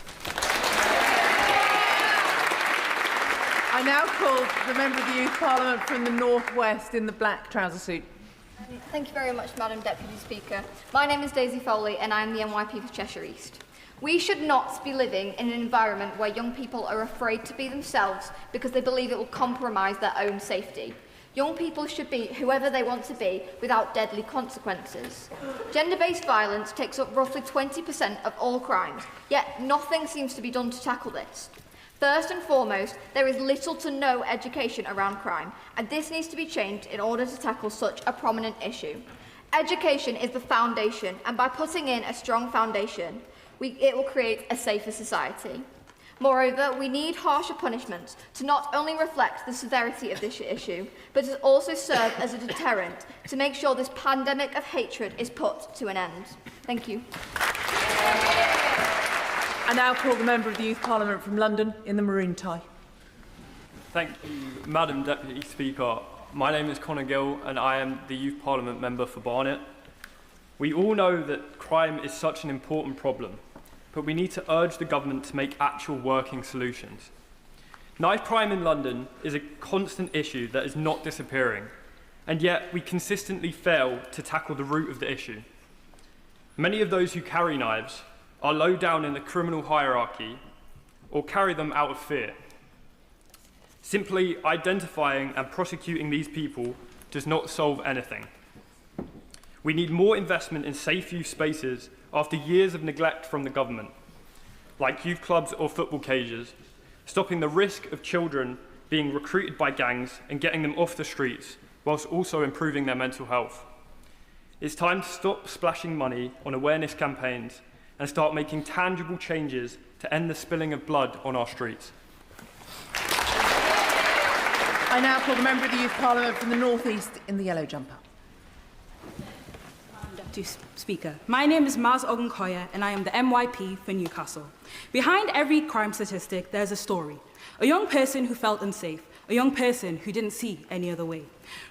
I now call the Member of the Youth Parliament from the North West in the black trouser suit. Thank you very much, Madam Deputy Speaker. My name is Daisy Foley and I am the MYP for Cheshire East. We should not be living in an environment where young people are afraid to be themselves because they believe it will compromise their own safety. Young people should be whoever they want to be without deadly consequences. Gender-based violence takes up roughly 20% of all crimes, yet nothing seems to be done to tackle this. First and foremost, there is little to no education around crime, and this needs to be changed in order to tackle such a prominent issue. Education is the foundation, and by putting in a strong foundation, it will create a safer society. Moreover, we need harsher punishments to not only reflect the severity of this issue, but to also serve as a deterrent to make sure this pandemic of hatred is put to an end. Thank you. I now call the Member of the Youth Parliament from London in the maroon tie. Thank you, Madam Deputy Speaker. My name is Connor Gill and I am the Youth Parliament member for Barnet. We all know that crime is such an important problem, but we need to urge the government to make actual working solutions. Knife crime in London is a constant issue that is not disappearing, and yet we consistently fail to tackle the root of the issue. Many of those who carry knives are low down in the criminal hierarchy or carry them out of fear. Simply identifying and prosecuting these people does not solve anything. We need more investment in safe youth spaces after years of neglect from the government, like youth clubs or football cages, stopping the risk of children being recruited by gangs and getting them off the streets, whilst also improving their mental health. It's time to stop splashing money on awareness campaigns and start making tangible changes to end the spilling of blood on our streets. I now call the Member of the Youth Parliament from the North East in the yellow jumper. Deputy Speaker, my name is Maz Ogunkoya and I am the MYP for Newcastle. Behind every crime statistic, there's a story. A young person who felt unsafe, a young person who didn't see any other way.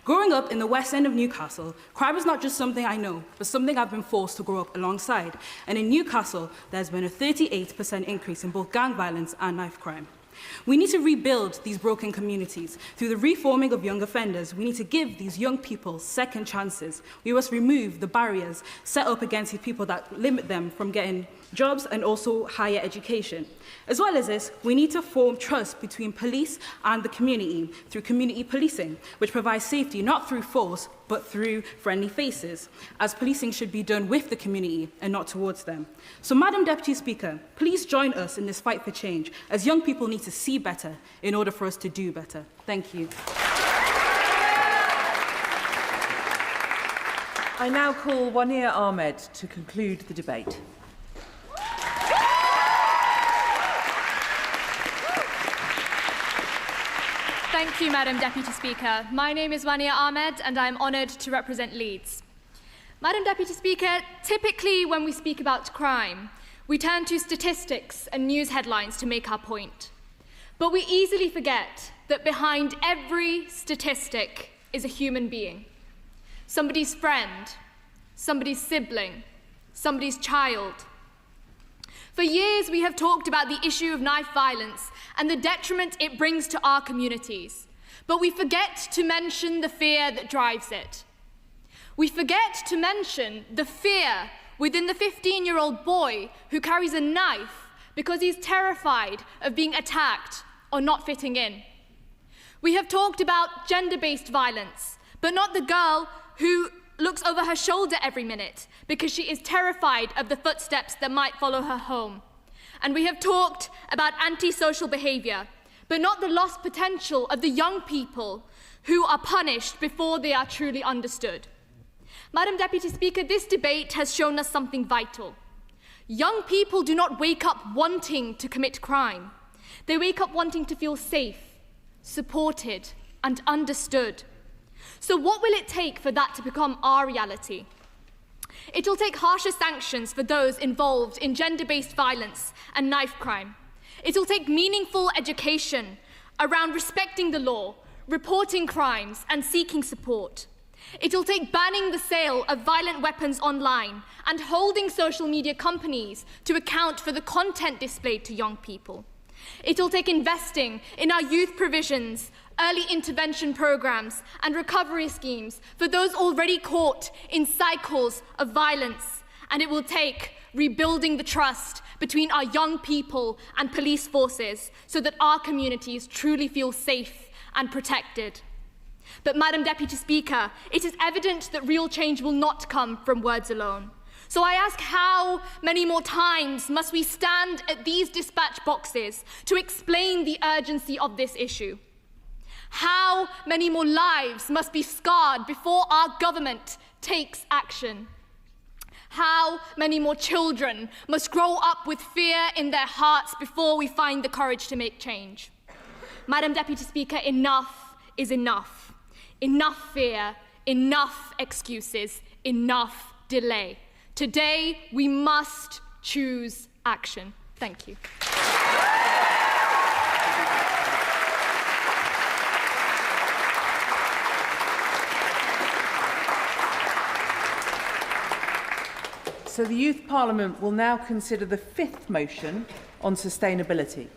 Growing up in the West End of Newcastle, crime is not just something I know, but something I've been forced to grow up alongside. And in Newcastle, there's been a 38% increase in both gang violence and knife crime. We need to rebuild these broken communities. Through the reforming of young offenders, we need to give these young people second chances. We must remove the barriers set up against these people that limit them from getting jobs and also higher education. As well as this, we need to form trust between police and the community through community policing, which provides safety not through force, but through friendly faces, as policing should be done with the community and not towards them. So, Madam Deputy Speaker, please join us in this fight for change, as young people need to see better in order for us to do better. Thank you. I now call Wania Ahmed to conclude the debate. Thank you, Madam Deputy Speaker. My name is Wania Ahmed and I am honoured to represent Leeds. Madam Deputy Speaker, typically when we speak about crime, we turn to statistics and news headlines to make our point. But we easily forget that behind every statistic is a human being. Somebody's friend, somebody's sibling, somebody's child. For years, we have talked about the issue of knife violence and the detriment it brings to our communities. But we forget to mention the fear that drives it. We forget to mention the fear within the 15-year-old boy who carries a knife because he's terrified of being attacked or not fitting in. We have talked about gender-based violence, but not the girl who looks over her shoulder every minute because she is terrified of the footsteps that might follow her home. And we have talked about antisocial behaviour, but not the lost potential of the young people who are punished before they are truly understood. Madam Deputy Speaker, this debate has shown us something vital. Young people do not wake up wanting to commit crime. They wake up wanting to feel safe, supported, and understood. So what will it take for that to become our reality? It will take harsher sanctions for those involved in gender-based violence and knife crime. It will take meaningful education around respecting the law, reporting crimes, and seeking support. It will take banning the sale of violent weapons online and holding social media companies to account for the content displayed to young people. It will take investing in our youth provisions, early intervention programs, and recovery schemes for those already caught in cycles of violence. And it will take rebuilding the trust between our young people and police forces so that our communities truly feel safe and protected. But, Madam Deputy Speaker, it is evident that real change will not come from words alone. So I ask, how many more times must we stand at these dispatch boxes to explain the urgency of this issue? How many more lives must be scarred before our government takes action? How many more children must grow up with fear in their hearts before we find the courage to make change? Madam Deputy Speaker, enough is enough. Enough fear, enough excuses, enough delay. Today, we must choose action. Thank you. So the Youth Parliament will now consider the fifth motion on sustainability.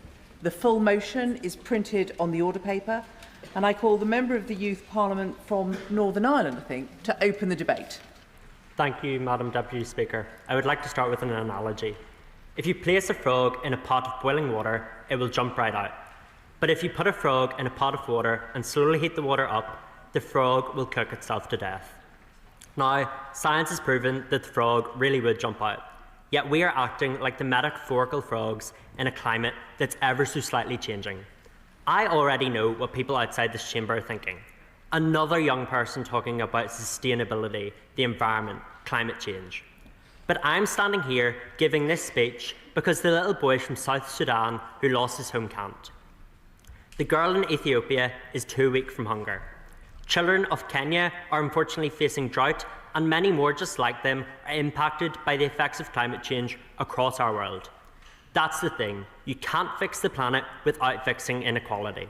The full motion is printed on the order paper, and I call the member of the Youth Parliament from Northern Ireland, I think, to open the debate. Thank you, Madam Deputy Speaker. I would like to start with an analogy. If you place a frog in a pot of boiling water, it will jump right out. But if you put a frog in a pot of water and slowly heat the water up, the frog will cook itself to death. Now, science has proven that the frog really would jump out. Yet we are acting like the metaphorical frogs in a climate that's ever so slightly changing. I already know what people outside this chamber are thinking. Another young person talking about sustainability, the environment, climate change. But I'm standing here giving this speech because the little boy from South Sudan who lost his home can't. The girl in Ethiopia is too weak from hunger. Children of Kenya are unfortunately facing drought, and many more just like them are impacted by the effects of climate change across our world. That's the thing. You can't fix the planet without fixing inequality.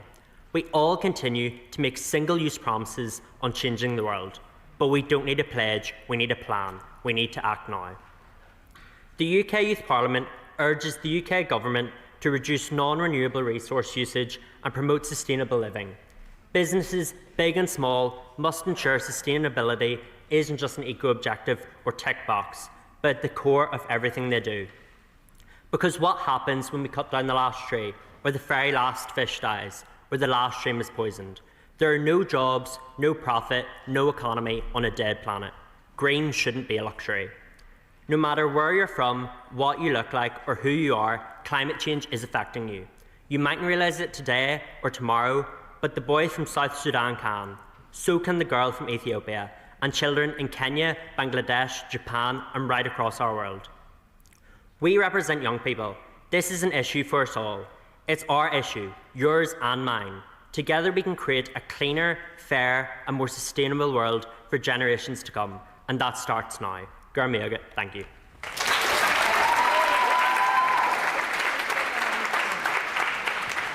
We all continue to make single-use promises on changing the world, but we don't need a pledge, we need a plan. We need to act now. The UK Youth Parliament urges the UK Government to reduce non-renewable resource usage and promote sustainable living. Businesses, big and small, must ensure sustainability isn't just an eco-objective or tick box, but at the core of everything they do. Because what happens when we cut down the last tree, or the very last fish dies, or the last stream is poisoned? There are no jobs, no profit, no economy on a dead planet. Green shouldn't be a luxury. No matter where you're from, what you look like, or who you are, climate change is affecting you. You mightn't realise it today or tomorrow, but the boy from South Sudan can. So can the girl from Ethiopia, and children in Kenya, Bangladesh, Japan, and right across our world. We represent young people. This is an issue for us all. It's our issue, yours and mine. Together we can create a cleaner, fair, and more sustainable world for generations to come. And that starts now. Garmioga, thank you.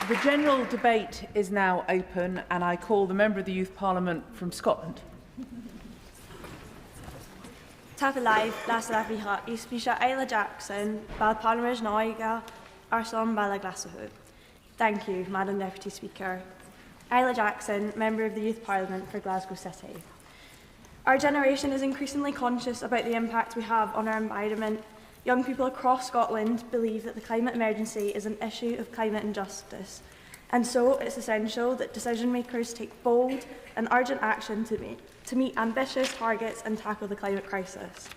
The general debate is now open, and I call the member of the Youth Parliament from Scotland. Tap alive, Glas Africa, Ispisha Ayla Jackson, Bal Palmer's Noiga, Arson Balaglasahu. Thank you, Madam Deputy Speaker. Ayla Jackson, Member of the Youth Parliament for Glasgow City. Our generation is increasingly conscious about the impact we have on our environment. Young people across Scotland believe that the climate emergency is an issue of climate injustice, and so it's essential that decision makers take bold and urgent action to meet ambitious targets and tackle the climate crisis.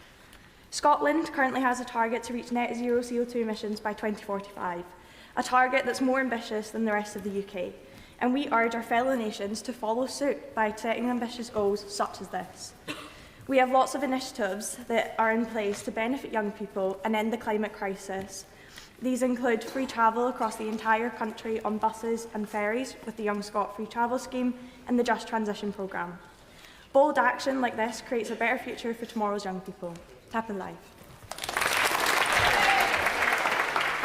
Scotland currently has a target to reach net zero CO2 emissions by 2045, a target that's more ambitious than the rest of the UK, and we urge our fellow nations to follow suit by setting ambitious goals such as this. We have lots of initiatives that are in place to benefit young people and end the climate crisis. These include free travel across the entire country on buses and ferries with the Young Scot Free Travel Scheme and the Just Transition Programme. Bold action like this creates a better future for tomorrow's young people. Tapping Live.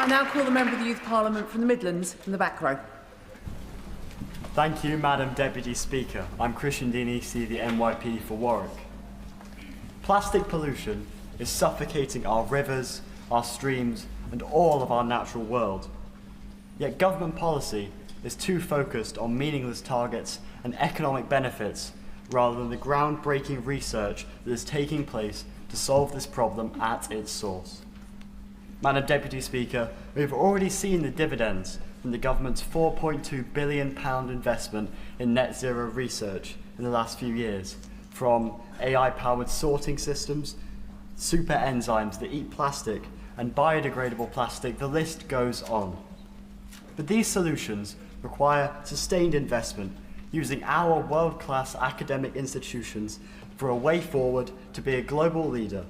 I now call the Member of the Youth Parliament from the Midlands in the back row. Thank you, Madam Deputy Speaker. I'm Christian Dinisi, the MYP for Warwick. Plastic pollution is suffocating our rivers, our streams, and all of our natural world. Yet government policy is too focused on meaningless targets and economic benefits rather than the groundbreaking research that is taking place to solve this problem at its source. Madam Deputy Speaker, we've already seen the dividends from the government's £4.2 billion investment in net zero research in the last few years, from AI-powered sorting systems, super enzymes that eat plastic, and biodegradable plastic. The list goes on. But these solutions require sustained investment using our world-class academic institutions for a way forward to be a global leader.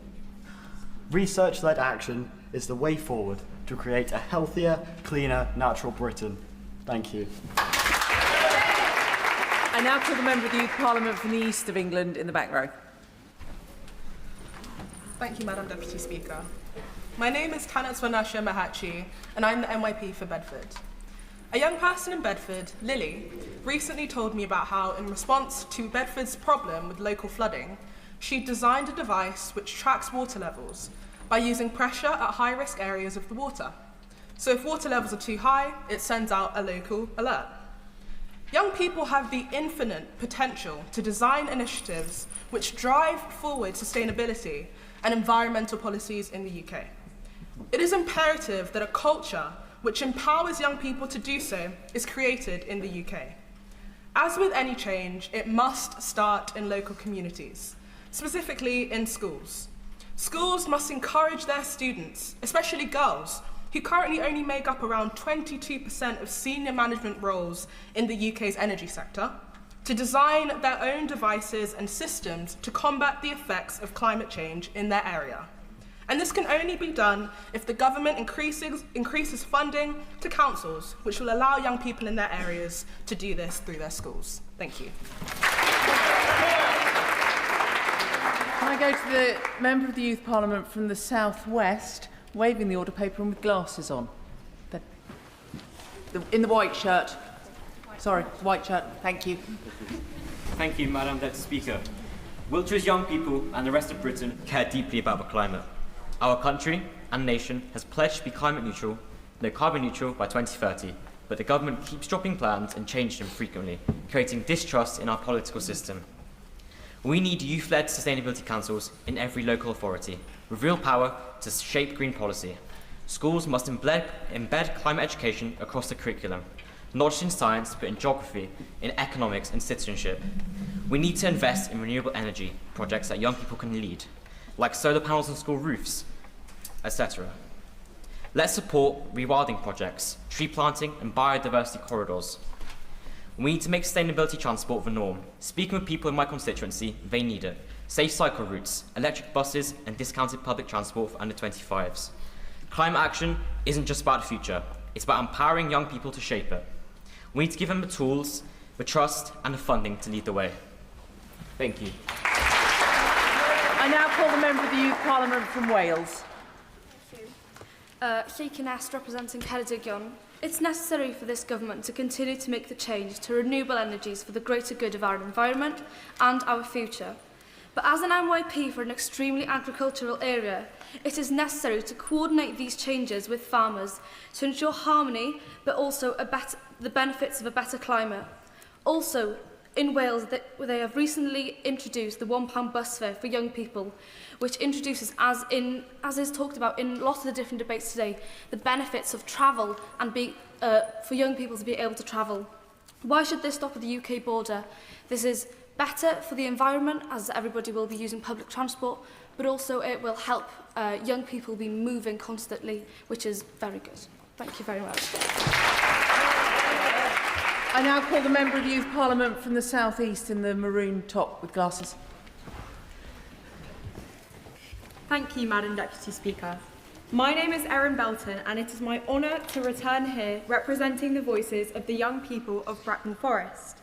Research-led action is the way forward to create a healthier, cleaner, natural Britain. Thank you. I now call the Member of the Youth Parliament from the East of England in the back row. Thank you, Madam Deputy Speaker. My name is Tanat Swanasha Mahachi, and I'm the MYP for Bedford. A young person in Bedford, Lily, recently told me about how, in response to Bedford's problem with local flooding, she designed a device which tracks water levels by using pressure at high-risk areas of the water. So if water levels are too high, it sends out a local alert. Young people have the infinite potential to design initiatives which drive forward sustainability and environmental policies in the UK. It is imperative that a culture which empowers young people to do so is created in the UK. As with any change, it must start in local communities, specifically in schools. Schools must encourage their students, especially girls, who currently only make up around 22% of senior management roles in the UK's energy sector, to design their own devices and systems to combat the effects of climate change in their area. And this can only be done if the government increases funding to councils, which will allow young people in their areas to do this through their schools. Thank you. Can I go to the Member of the Youth Parliament from the South West, waving the order paper and with glasses on? In the white shirt. Sorry, white shirt. Thank you. Thank you, Madam Deputy Speaker. Wiltshire's young people and the rest of Britain care deeply about the climate. Our country and nation has pledged to be climate neutral, no carbon neutral by 2030, but the government keeps dropping plans and changing them frequently, creating distrust in our political system. We need youth-led sustainability councils in every local authority, with real power to shape green policy. Schools must embed climate education across the curriculum, not just in science, but in geography, in economics and citizenship. We need to invest in renewable energy projects that young people can lead, like solar panels on school roofs, etc. Let's support rewilding projects, tree planting and biodiversity corridors. We need to make sustainability transport the norm. Speaking with people in my constituency, they need it. Safe cycle routes, electric buses and discounted public transport for under 25s. Climate action isn't just about the future, it's about empowering young people to shape it. We need to give them the tools, the trust and the funding to lead the way. Thank you. I now call the Member of the Youth Parliament from Wales. Lleuchen Est representing Ceredigion. It's necessary for this government to continue to make the change to renewable energies for the greater good of our environment and our future. But as an MYP for an extremely agricultural area, it is necessary to coordinate these changes with farmers to ensure harmony, but also the benefits of a better climate. Also, in Wales, they have recently introduced the £1 bus fare for young people, which introduces, as is talked about in lots of the different debates today, the benefits of travel and for young people to be able to travel. Why should this stop at the UK border? This is better for the environment, as everybody will be using public transport, but also it will help young people be moving constantly, which is very good. Thank you very much. I now call the Member of the Youth Parliament from the South East in the maroon top with glasses. Thank you, Madam Deputy Speaker. My name is Erin Belton, and it is my honour to return here representing the voices of the young people of Bracknell Forest.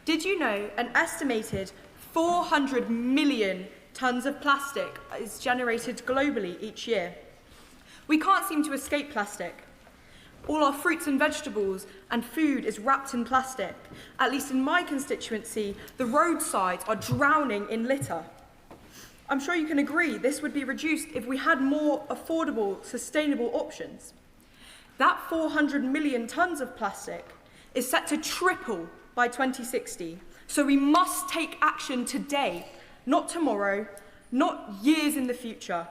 Did you know an estimated 400 million tonnes of plastic is generated globally each year. We can't seem to escape plastic. All our fruits and vegetables and food is wrapped in plastic. At least in my constituency, the roadsides are drowning in litter. I'm sure you can agree this would be reduced if we had more affordable, sustainable options. That 400 million tonnes of plastic is set to triple by 2060. So we must take action today, not tomorrow, not years in the future.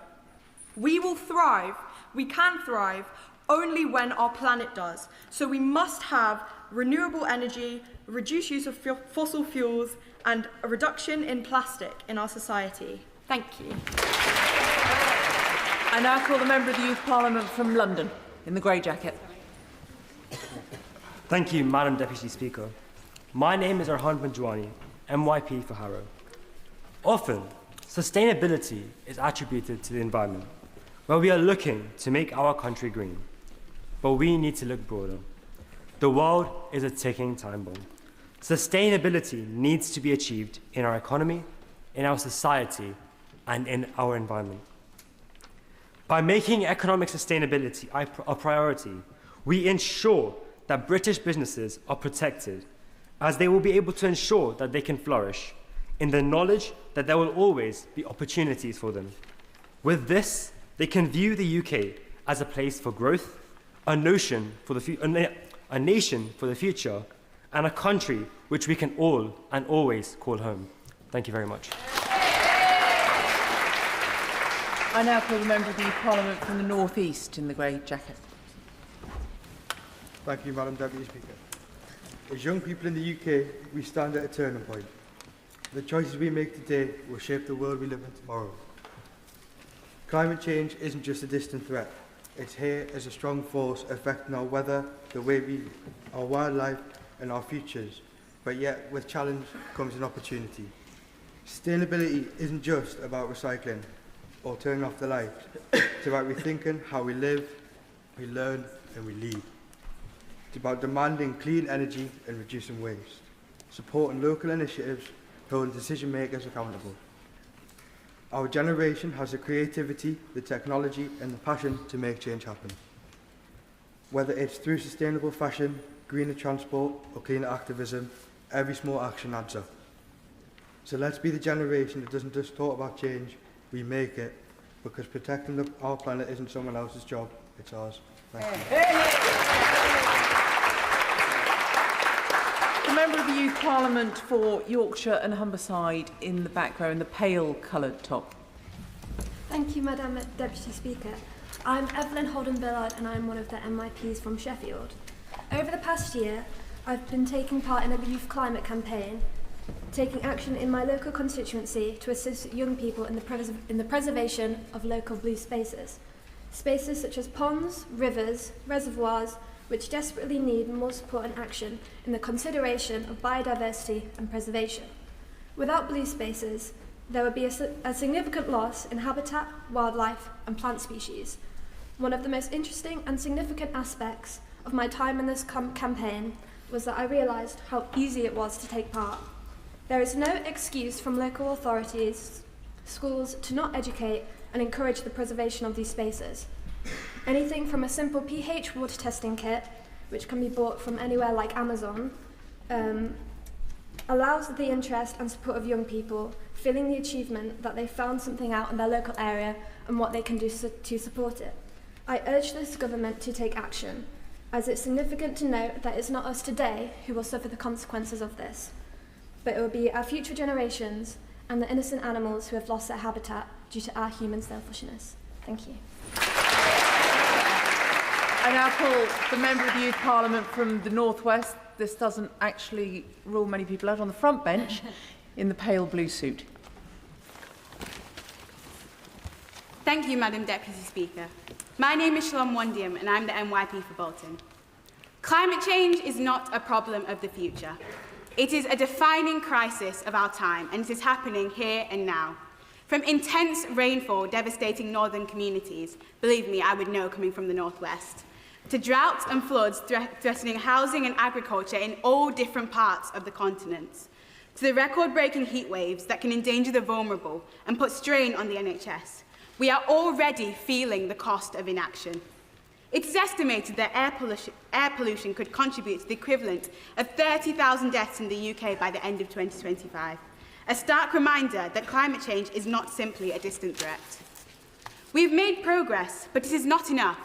We will thrive, we can thrive, only when our planet does. So we must have renewable energy, reduced use of fossil fuels, and a reduction in plastic in our society. Thank you. I now call the Member of the Youth Parliament from London, in the grey jacket. Thank you, Madam Deputy Speaker. My name is Arhan Panjwani, MYP for Harrow. Often, sustainability is attributed to the environment, where we are looking to make our country green. But we need to look broader. The world is a ticking time bomb. Sustainability needs to be achieved in our economy, in our society, and in our environment. By making economic sustainability a priority, we ensure that British businesses are protected, as they will be able to ensure that they can flourish, in the knowledge that there will always be opportunities for them. With this, they can view the UK as a place for growth, a nation for the future, and a country which we can all and always call home. Thank you very much. I now call the Member of the Youth Parliament from the North East in the grey jacket. Thank you, Madam Deputy Speaker. As young people in the UK, we stand at a turning point. The choices we make today will shape the world we live in tomorrow. Climate change isn't just a distant threat. It's here as a strong force affecting our weather, the way our wildlife and our futures. But yet, with challenge comes an opportunity. Sustainability isn't just about recycling or turning off the light. It's about rethinking how we live, we learn and we lead. It's about demanding clean energy and reducing waste, supporting local initiatives, holding decision makers accountable. Our generation has the creativity, the technology and the passion to make change happen. Whether it's through sustainable fashion, greener transport or cleaner activism, every small action adds up. So let's be the generation that doesn't just talk about change, we make it, because protecting our planet isn't someone else's job, it's ours. Thank you. The Member of the Youth Parliament for Yorkshire and Humberside in the back row in the pale coloured top. Thank you, Madam Deputy Speaker. I'm Evelyn Holden-Billard and I'm one of the MYPs from Sheffield. Over the past year, I've been taking part in a youth climate campaign, taking action in my local constituency to assist young people in the preservation of local blue spaces. Spaces such as ponds, rivers, reservoirs, which desperately need more support and action in the consideration of biodiversity and preservation. Without blue spaces, there would be a significant loss in habitat, wildlife and plant species. One of the most interesting and significant aspects of my time in this campaign was that I realised how easy it was to take part. There is no excuse from local authorities, schools to not educate and encourage the preservation of these spaces. Anything from a simple pH water testing kit, which can be bought from anywhere like Amazon, allows the interest and support of young people, feeling the achievement that they found something out in their local area and what they can do to support it. I urge this government to take action, as it's significant to note that it's not us today who will suffer the consequences of this, but it will be our future generations and the innocent animals who have lost their habitat due to our human selfishness. Thank you. I now call the Member of the Youth Parliament from the North West. This doesn't actually rule many people out, on the front bench in the pale blue suit. Thank you, Madam Deputy Speaker. My name is Shalom Wandiam and I'm the MYP for Bolton. Climate change is not a problem of the future. It is a defining crisis of our time, and it is happening here and now. From intense rainfall devastating northern communities, believe me, I would know coming from the northwest, to droughts and floods threatening housing and agriculture in all different parts of the continent. to the record-breaking heat waves that can endanger the vulnerable and put strain on the NHS, we are already feeling the cost of inaction. It is estimated that air pollution could contribute to the equivalent of 30,000 deaths in the UK by the end of 2025, a stark reminder that climate change is not simply a distant threat. We have made progress, but it is not enough.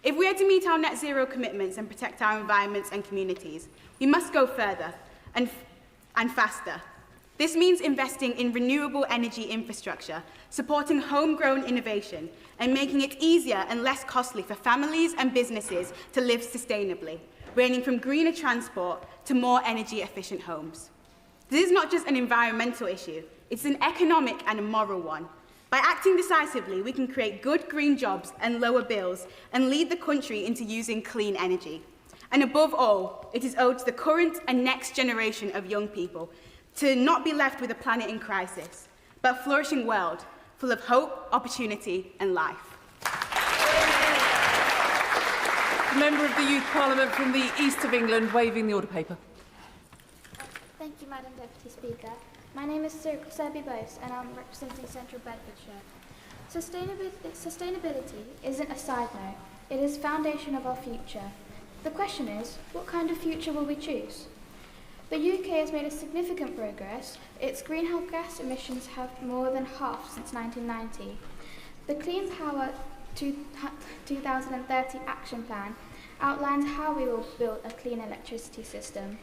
If we are to meet our net zero commitments and protect our environments and communities, we must go further and faster. This means investing in renewable energy infrastructure, supporting homegrown innovation, and making it easier and less costly for families and businesses to live sustainably, ranging from greener transport to more energy-efficient homes. This is not just an environmental issue, it's an economic and a moral one. By acting decisively, we can create good green jobs and lower bills and lead the country into using clean energy. And above all, it is owed to the current and next generation of young people to not be left with a planet in crisis, but a flourishing world full of hope, opportunity and life. The Member of the Youth Parliament from the East of England, waving the order paper. Thank you, Madam Deputy Speaker. My name is Serbi Bose and I'm representing Central Bedfordshire. Sustainability isn't a side note, it is the foundation of our future. The question is, what kind of future will we choose? The UK has made a significant progress. Its greenhouse gas emissions have more than halved since 1990. The Clean Power 2030 Action Plan outlines how we will build a clean electricity system.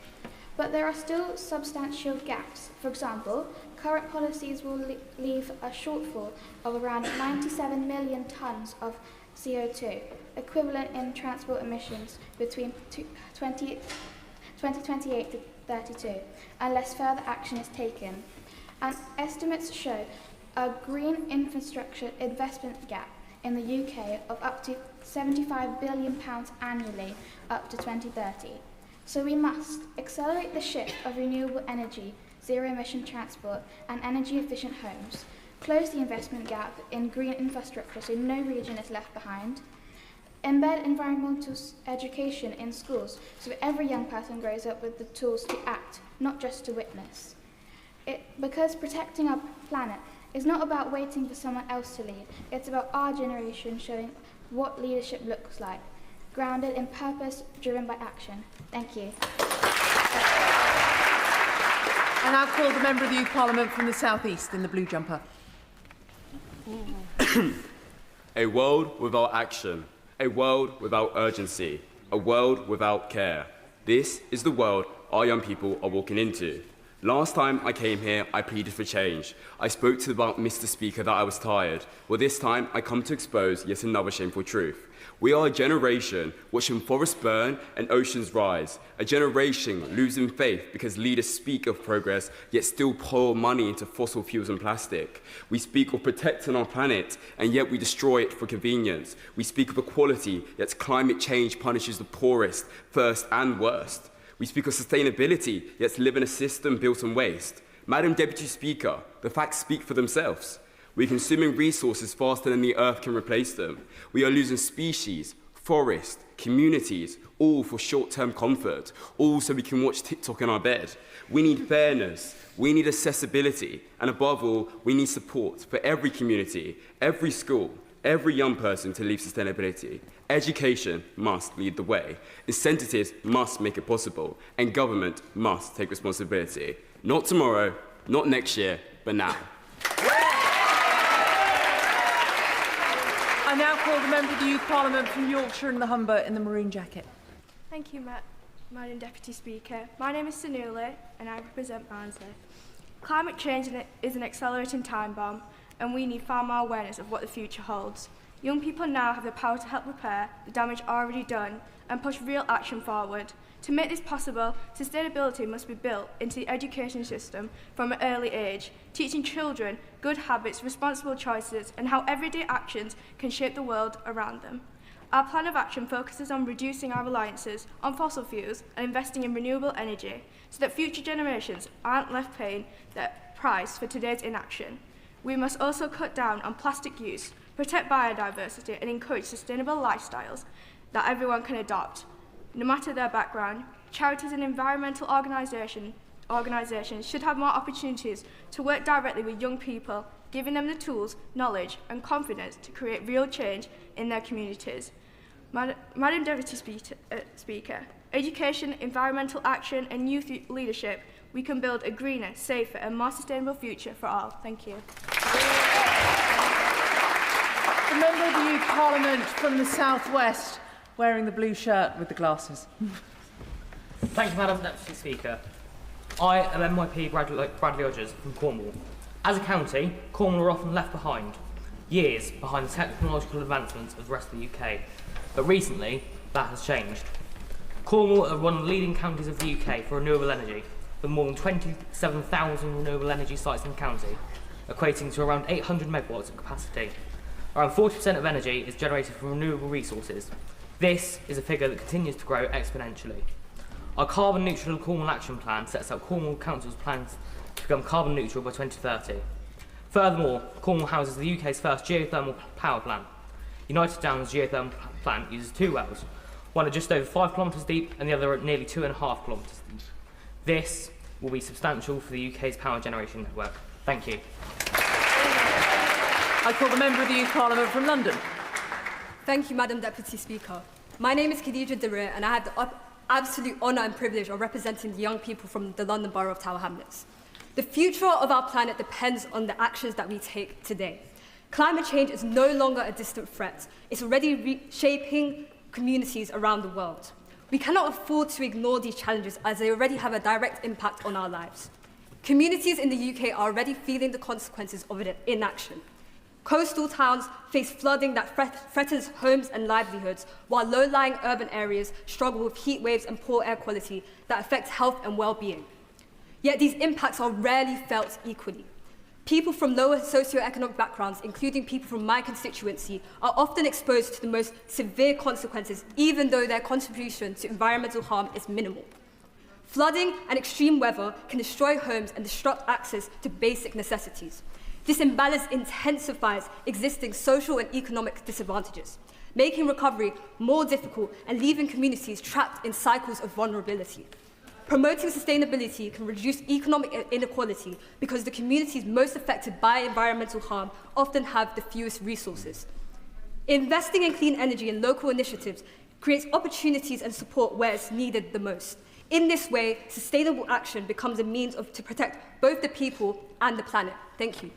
But there are still substantial gaps. For example, current policies will leave a shortfall of around 97 million tonnes of CO2, equivalent in transport emissions between 2028 to 32, unless further action is taken. And estimates show a green infrastructure investment gap in the UK of up to £75 billion annually up to 2030. So we must accelerate the shift of renewable energy, zero-emission transport and energy-efficient homes, close the investment gap in green infrastructure so no region is left behind, embed environmental education in schools so that every young person grows up with the tools to act, not just to witness. Because protecting our planet is not about waiting for someone else to lead, it's about our generation showing what leadership looks like, grounded in purpose, driven by action. Thank you. I now call the Member of the Youth Parliament from the South East in the blue jumper. A world without action. A world without urgency, a world without care. This is the world our young people are walking into. Last time I came here, I pleaded for change. I spoke to Mr. Speaker that I was tired. Well, this time I come to expose yet another shameful truth. We are a generation watching forests burn and oceans rise. A generation losing faith because leaders speak of progress, yet still pour money into fossil fuels and plastic. We speak of protecting our planet, and yet we destroy it for convenience. We speak of equality, yet climate change punishes the poorest, first and worst. We speak of sustainability, yet live in a system built on waste. Madam Deputy Speaker, the facts speak for themselves. We're consuming resources faster than the earth can replace them. We are losing species, forests, communities, all for short-term comfort, all so we can watch TikTok in our bed. We need fairness, we need accessibility, and above all, we need support for every community, every school, every young person to leave sustainability. Education must lead the way. Incentives must make it possible, and government must take responsibility. Not tomorrow, not next year, but now. I now call the Member of the Youth Parliament from Yorkshire and the Humber in the maroon jacket. Thank you, Madam Deputy Speaker. My name is Sanuli and I represent Barnsley. Climate change is an accelerating time bomb and we need far more awareness of what the future holds. Young people now have the power to help repair the damage already done and push real action forward. To make this possible, sustainability must be built into the education system from an early age, teaching children good habits, responsible choices, and how everyday actions can shape the world around them. Our plan of action focuses on reducing our reliances on fossil fuels and investing in renewable energy so that future generations aren't left paying the price for today's inaction. We must also cut down on plastic use, protect biodiversity, and encourage sustainable lifestyles that everyone can adopt. No matter their background, charities and environmental organisations organisations should have more opportunities to work directly with young people, giving them the tools, knowledge and confidence to create real change in their communities. Madam Deputy Speaker, education, environmental action and youth leadership, we can build a greener, safer and more sustainable future for all. Thank you. The member of the Youth Parliament from the South West, wearing the blue shirt with the glasses. Thank you, Madam Deputy Speaker. I am MYP Bradley Odgers from Cornwall. As a county, Cornwall are often left behind, years behind the technological advancements of the rest of the UK. But recently, that has changed. Cornwall are one of the leading counties of the UK for renewable energy, with more than 27,000 renewable energy sites in the county, equating to around 800 megawatts of capacity. Around 40% of energy is generated from renewable resources. This is a figure that continues to grow exponentially. Our carbon neutral Cornwall action plan sets out Cornwall Council's plans to become carbon neutral by 2030. Furthermore, Cornwall houses the UK's first geothermal power plant. United Down's geothermal plant uses 2 wells, one at just over 5 kilometres deep and the other at nearly 2.5 kilometres deep. This will be substantial for the UK's power generation network. Thank you. I call the member of the Youth Parliament from London. Thank you, Madam Deputy Speaker. My name is Khadija Darir and I have the absolute honour and privilege of representing the young people from the London Borough of Tower Hamlets. The future of our planet depends on the actions that we take today. Climate change is no longer a distant threat. It's already reshaping communities around the world. We cannot afford to ignore these challenges as they already have a direct impact on our lives. Communities in the UK are already feeling the consequences of inaction. Coastal towns face flooding that threatens homes and livelihoods, while low-lying urban areas struggle with heat waves and poor air quality that affect health and well-being. Yet these impacts are rarely felt equally. People from lower socioeconomic backgrounds, including people from my constituency, are often exposed to the most severe consequences, even though their contribution to environmental harm is minimal. Flooding and extreme weather can destroy homes and disrupt access to basic necessities. This imbalance intensifies existing social and economic disadvantages, making recovery more difficult and leaving communities trapped in cycles of vulnerability. Promoting sustainability can reduce economic inequality because the communities most affected by environmental harm often have the fewest resources. Investing in clean energy and local initiatives creates opportunities and support where it's needed the most. In this way, sustainable action becomes a means to protect both the people and the planet. Thank you.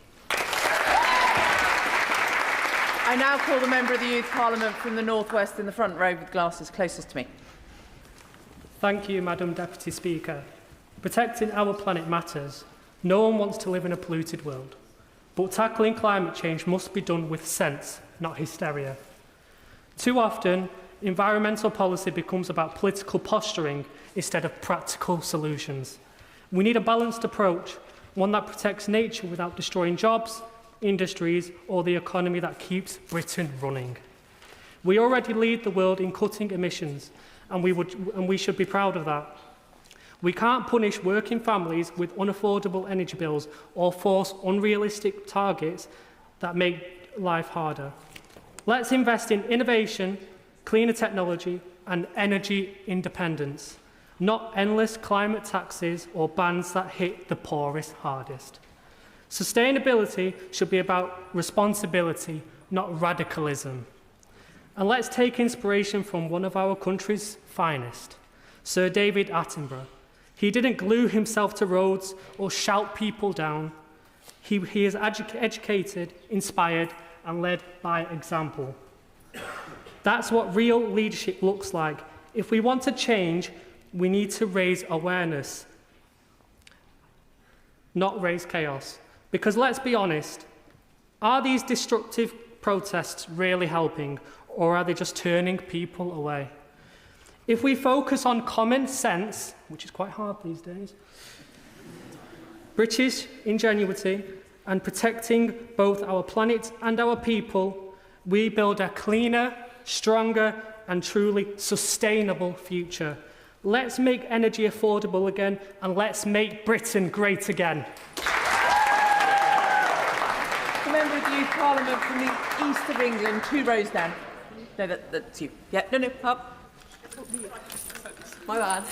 I now call the member of the Youth Parliament from the North West in the front row with glasses closest to me. Thank you, Madam Deputy Speaker. Protecting our planet matters. No one wants to live in a polluted world. But tackling climate change must be done with sense, not hysteria. Too often, environmental policy becomes about political posturing instead of practical solutions. We need a balanced approach, one that protects nature without destroying jobs, industries, or the economy that keeps Britain running. We already lead the world in cutting emissions, and we should be proud of that. We can't punish working families with unaffordable energy bills or force unrealistic targets that make life harder. Let's invest in innovation, cleaner technology, and energy independence, not endless climate taxes or bans that hit the poorest hardest. Sustainability should be about responsibility, not radicalism. And let's take inspiration from one of our country's finest, Sir David Attenborough. He didn't glue himself to roads or shout people down. He is educated, inspired, and led by example. That's what real leadership looks like. If we want to change, we need to raise awareness, not raise chaos. Because let's be honest, are these destructive protests really helping, or are they just turning people away? If we focus on common sense, which is quite hard these days, British ingenuity, and protecting both our planet and our people, we build a cleaner, stronger, and truly sustainable future. Let's make energy affordable again, and let's make Britain great again. The member of the Youth Parliament from the east of England, 2 rows down. No, that's you. Yeah, no, up. My bad.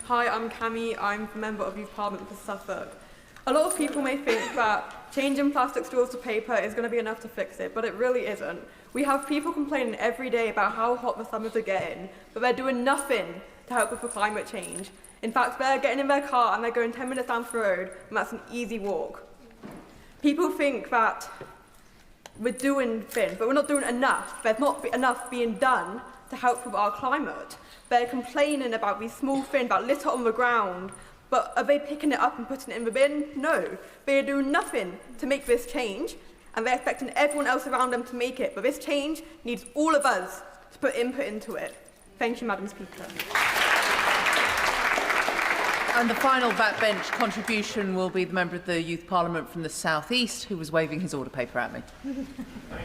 Hi, I'm Cami. I'm a member of Youth Parliament for Suffolk. A lot of people may think that changing plastic straws to paper is going to be enough to fix it, but it really isn't. We have people complaining every day about how hot the summers are getting, but they're doing nothing to help with the climate change. In fact, they're getting in their car and they're going 10 minutes down the road, and that's an easy walk. People think that we're doing things, but we're not doing enough. There's not enough being done to help with our climate. They're complaining about these small things that litter on the ground, but are they picking it up and putting it in the bin? No. They are doing nothing to make this change, and they're expecting everyone else around them to make it. But this change needs all of us to put input into it. Thank you, Madam Speaker. And the final backbench contribution will be the member of the Youth Parliament from the South East, who was waving his order paper at me. Thank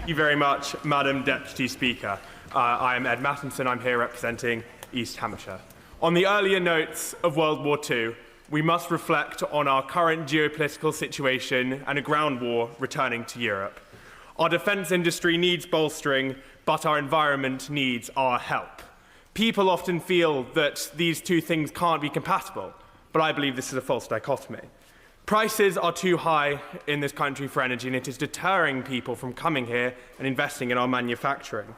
you very much, Madam Deputy Speaker. I am Ed Mattinson. I'm here representing East Hampshire. On the earlier notes of World War II, we must reflect on our current geopolitical situation and a ground war returning to Europe. Our defence industry needs bolstering, but our environment needs our help. People often feel that these two things can't be compatible, but I believe this is a false dichotomy. Prices are too high in this country for energy, and it is deterring people from coming here and investing in our manufacturing.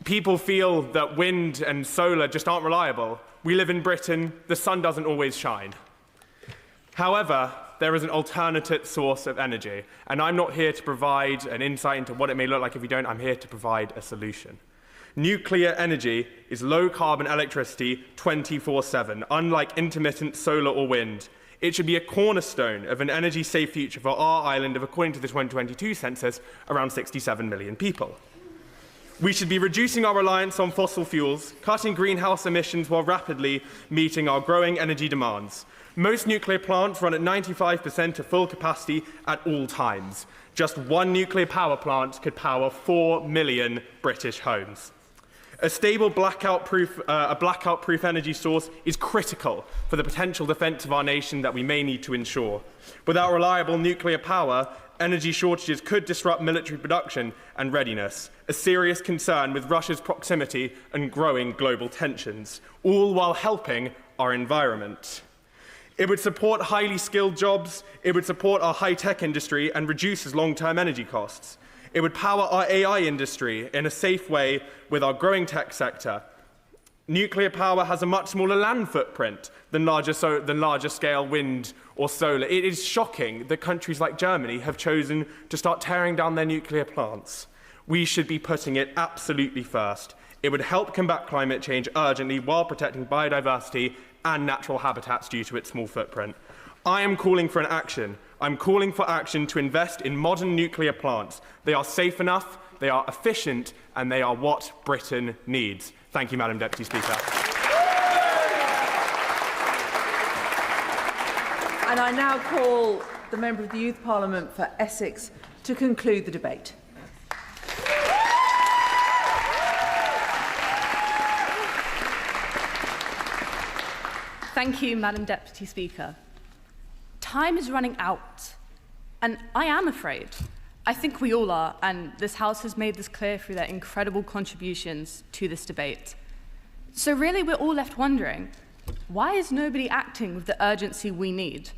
People feel that wind and solar just aren't reliable. We live in Britain, the sun doesn't always shine. However, there is an alternate source of energy, and I'm not here to provide an insight into what it may look like if we don't. I'm here to provide a solution. Nuclear energy is low-carbon electricity 24/7, unlike intermittent solar or wind. It should be a cornerstone of an energy-safe future for our island of, according to the 2022 census, around 67 million people. We should be reducing our reliance on fossil fuels, cutting greenhouse emissions while rapidly meeting our growing energy demands. Most nuclear plants run at 95% of full capacity at all times. Just one nuclear power plant could power 4 million British homes. A stable blackout-proof energy source is critical for the potential defence of our nation that we may need to ensure. Without reliable nuclear power, energy shortages could disrupt military production and readiness, a serious concern with Russia's proximity and growing global tensions, all while helping our environment. It would support highly skilled jobs, it would support our high-tech industry and reduces long-term energy costs. It would power our AI industry in a safe way with our growing tech sector. Nuclear power has a much smaller land footprint than larger scale wind or solar. It is shocking that countries like Germany have chosen to start tearing down their nuclear plants. We should be putting it absolutely first. It would help combat climate change urgently while protecting biodiversity and natural habitats due to its small footprint. I am calling for an action. I'm calling for action to invest in modern nuclear plants. They are safe enough, they are efficient, and they are what Britain needs. Thank you, Madam Deputy Speaker. And I now call the member of the Youth Parliament for Essex to conclude the debate. Thank you, Madam Deputy Speaker. Time is running out, and I am afraid. I think we all are, and this House has made this clear through their incredible contributions to this debate. So really, we're all left wondering, why is nobody acting with the urgency we need?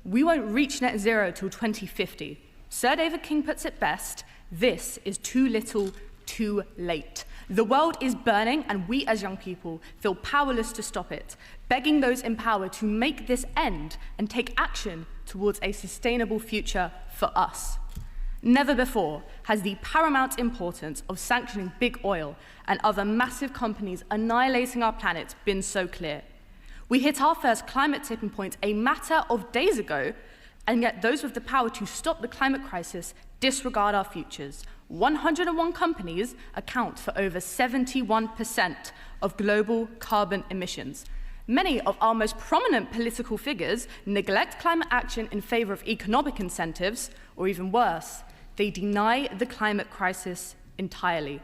We won't reach net zero till 2050. Sir David King puts it best, this is too little, too late. The world is burning, and we as young people feel powerless to stop it, begging those in power to make this end and take action towards a sustainable future for us. Never before has the paramount importance of sanctioning big oil and other massive companies annihilating our planet been so clear. We hit our first climate tipping point a matter of days ago, and yet those with the power to stop the climate crisis disregard our futures. 101 companies account for over 71% of global carbon emissions. Many of our most prominent political figures neglect climate action in favour of economic incentives, or even worse, they deny the climate crisis entirely.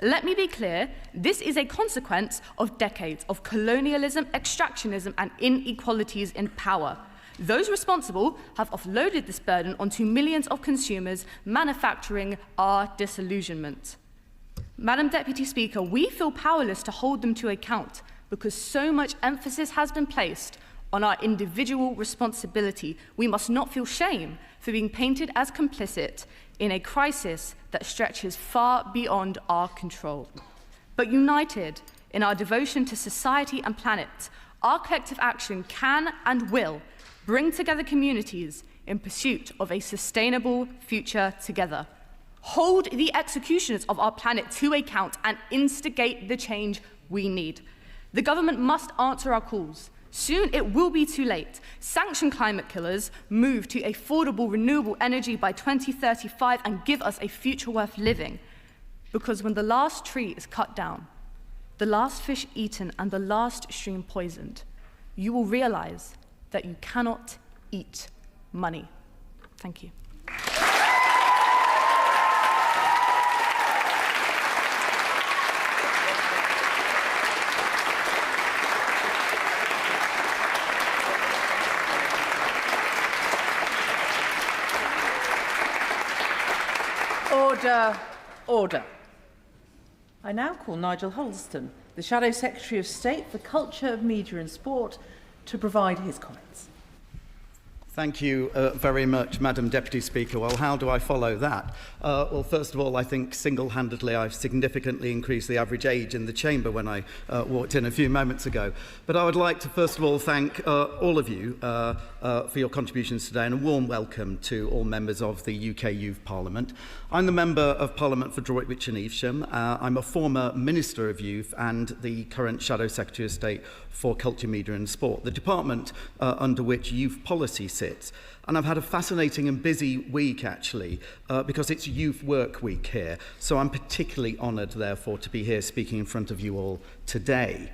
Let me be clear, this is a consequence of decades of colonialism, extractionism, and inequalities in power. Those responsible have offloaded this burden onto millions of consumers, manufacturing our disillusionment. Madam Deputy Speaker, we feel powerless to hold them to account, because so much emphasis has been placed on our individual responsibility, we must not feel shame for being painted as complicit in a crisis that stretches far beyond our control. But united in our devotion to society and planet, our collective action can and will bring together communities in pursuit of a sustainable future together. Hold the executioners of our planet to account and instigate the change we need. The government must answer our calls. Soon it will be too late. Sanction climate killers, move to affordable renewable energy by 2035 and give us a future worth living. Because when the last tree is cut down, the last fish eaten and the last stream poisoned, you will realize that you cannot eat money. Thank you. Order, order. I now call Nigel Holston, the Shadow Secretary of State for Culture, Media and Sport, to provide his comments. Thank you very much, Madam Deputy Speaker. Well, how do I follow that? Well, first of all, I think single-handedly I've significantly increased the average age in the chamber when I walked in a few moments ago. But I would like to first of all thank all of you for your contributions today and a warm welcome to all members of the UK Youth Parliament. I'm the Member of Parliament for Droitwich and Evesham. I'm a former Minister of Youth and the current Shadow Secretary of State for Culture, Media and Sport, the department under which youth policy sits. And I've had a fascinating and busy week, actually, because it's Youth Work Week here. So I'm particularly honoured, therefore, to be here speaking in front of you all today.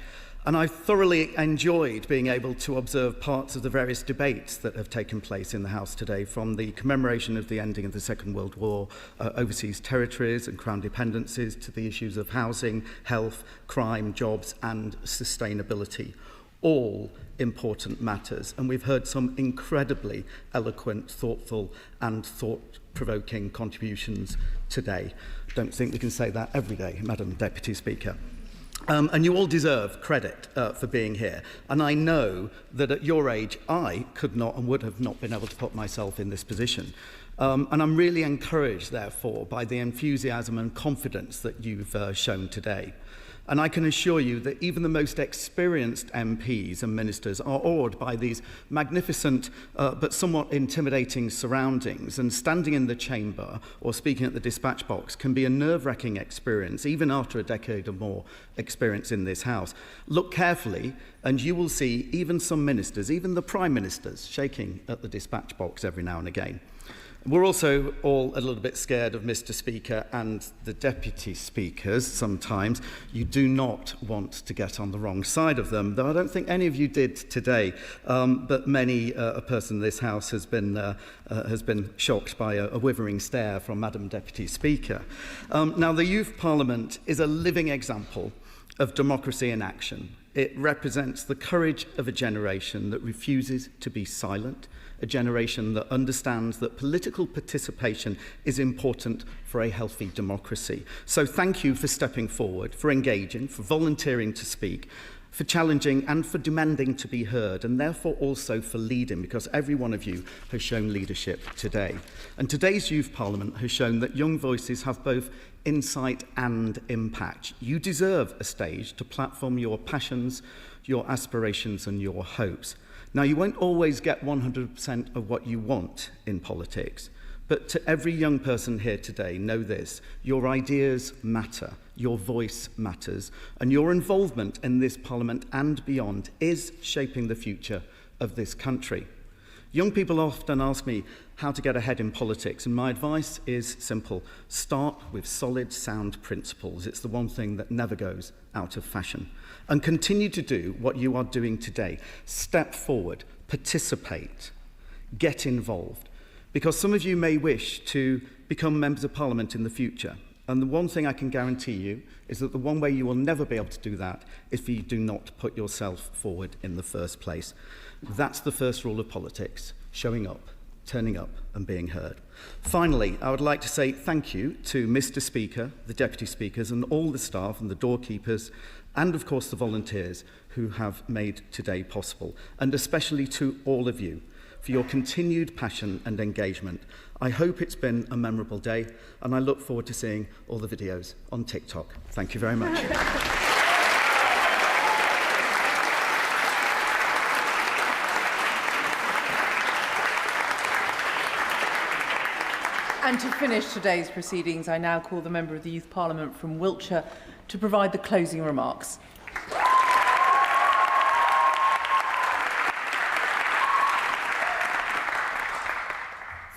And I've thoroughly enjoyed being able to observe parts of the various debates that have taken place in the House today, from the commemoration of the ending of the Second World War, overseas territories and Crown dependencies, to the issues of housing, health, crime, jobs and sustainability. All important matters, and we've heard some incredibly eloquent, thoughtful and thought-provoking contributions today. Don't think we can say that every day, Madam Deputy Speaker. And you all deserve credit for being here. And I know that at your age, I could not and would have not been able to put myself in this position. And I'm really encouraged, therefore, by the enthusiasm and confidence that you've shown today. And I can assure you that even the most experienced MPs and ministers are awed by these magnificent but somewhat intimidating surroundings, and standing in the chamber or speaking at the dispatch box can be a nerve-wracking experience, even after a decade or more experience in this House. Look carefully and you will see even some ministers, even the Prime Ministers, shaking at the dispatch box every now and again. We're also all a little bit scared of Mr. Speaker and the Deputy Speakers sometimes. You do not want to get on the wrong side of them, though I don't think any of you did today, but many a person in this House has been shocked by a withering stare from Madam Deputy Speaker. Now, the Youth Parliament is a living example of democracy in action. It represents the courage of a generation that refuses to be silent, a generation that understands that political participation is important for a healthy democracy. So thank you for stepping forward, for engaging, for volunteering to speak, for challenging and for demanding to be heard, and therefore also for leading, because every one of you has shown leadership today. And today's Youth Parliament has shown that young voices have both insight and impact. You deserve a stage to platform your passions, your aspirations and your hopes. Now, you won't always get 100% of what you want in politics, but to every young person here today, know this: your ideas matter, your voice matters, and your involvement in this Parliament and beyond is shaping the future of this country. Young people often ask me how to get ahead in politics, and my advice is simple: start with solid, sound principles. It's the one thing that never goes out of fashion. And continue to do what you are doing today. Step forward, participate, get involved. Because some of you may wish to become members of Parliament in the future. And the one thing I can guarantee you is that the one way you will never be able to do that is if you do not put yourself forward in the first place. That's the first rule of politics: showing up, turning up and being heard. Finally, I would like to say thank you to Mr. Speaker, the Deputy Speakers, and all the staff and the doorkeepers, and of course the volunteers who have made today possible, and especially to all of you for your continued passion and engagement. I hope it's been a memorable day, and I look forward to seeing all the videos on TikTok. Thank you very much. And to finish today's proceedings, I now call the Member of the Youth Parliament from Wiltshire to provide the closing remarks.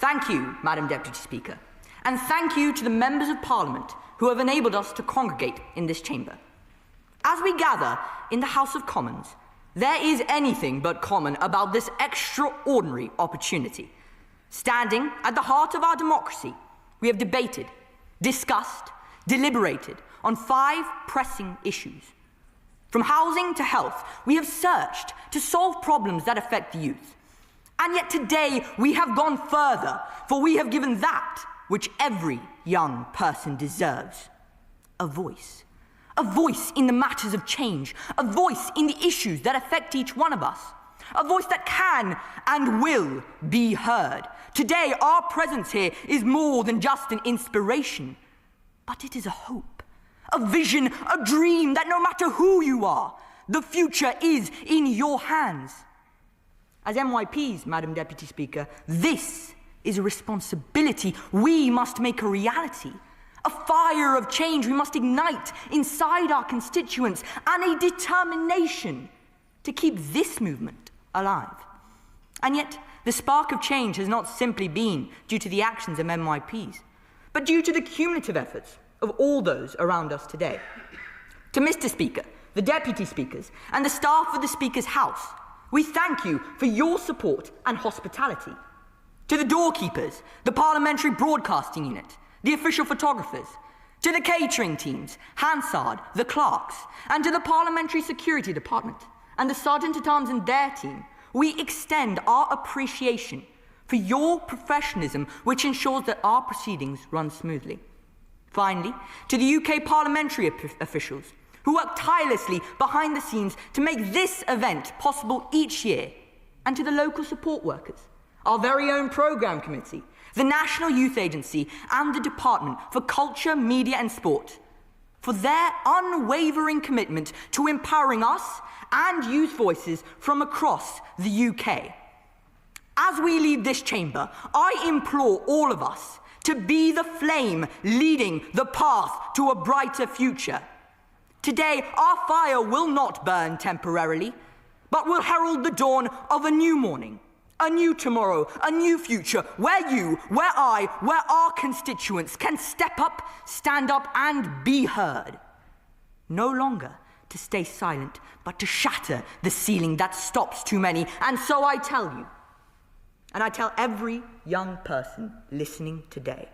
Thank you, Madam Deputy Speaker, and thank you to the Members of Parliament who have enabled us to congregate in this chamber. As we gather in the House of Commons, there is anything but common about this extraordinary opportunity. Standing at the heart of our democracy, we have debated, discussed, deliberated on 5 pressing issues. From housing to health, we have searched to solve problems that affect the youth. And yet today we have gone further, for we have given that which every young person deserves: a voice. A voice in the matters of change, a voice in the issues that affect each one of us, a voice that can and will be heard. Today, our presence here is more than just an inspiration, but it is a hope, a vision, a dream that no matter who you are, the future is in your hands. As MYPs, Madam Deputy Speaker, this is a responsibility we must make a reality. A fire of change we must ignite inside our constituents, and a determination to keep this movement alive. And yet, the spark of change has not simply been due to the actions of MYPs, but due to the cumulative efforts of all those around us today. To Mr. Speaker, the Deputy Speakers, and the staff of the Speaker's House, we thank you for your support and hospitality. To the doorkeepers, the Parliamentary Broadcasting Unit, the official photographers, to the catering teams, Hansard, the clerks, and to the Parliamentary Security Department and the Sergeant-at-Arms and their team, we extend our appreciation for your professionalism, which ensures that our proceedings run smoothly. Finally, to the UK parliamentary officials who work tirelessly behind the scenes to make this event possible each year, and to the local support workers, our very own programme committee, the National Youth Agency, and the Department for Culture, Media and Sport, for their unwavering commitment to empowering us and youth voices from across the UK. As we leave this chamber, I implore all of us to be the flame leading the path to a brighter future. Today, our fire will not burn temporarily, but will herald the dawn of a new morning, a new tomorrow, a new future, where you, where I, where our constituents can step up, stand up, and be heard. No longer to stay silent, but to shatter the ceiling that stops too many. And so I tell you, and I tell every young person listening today,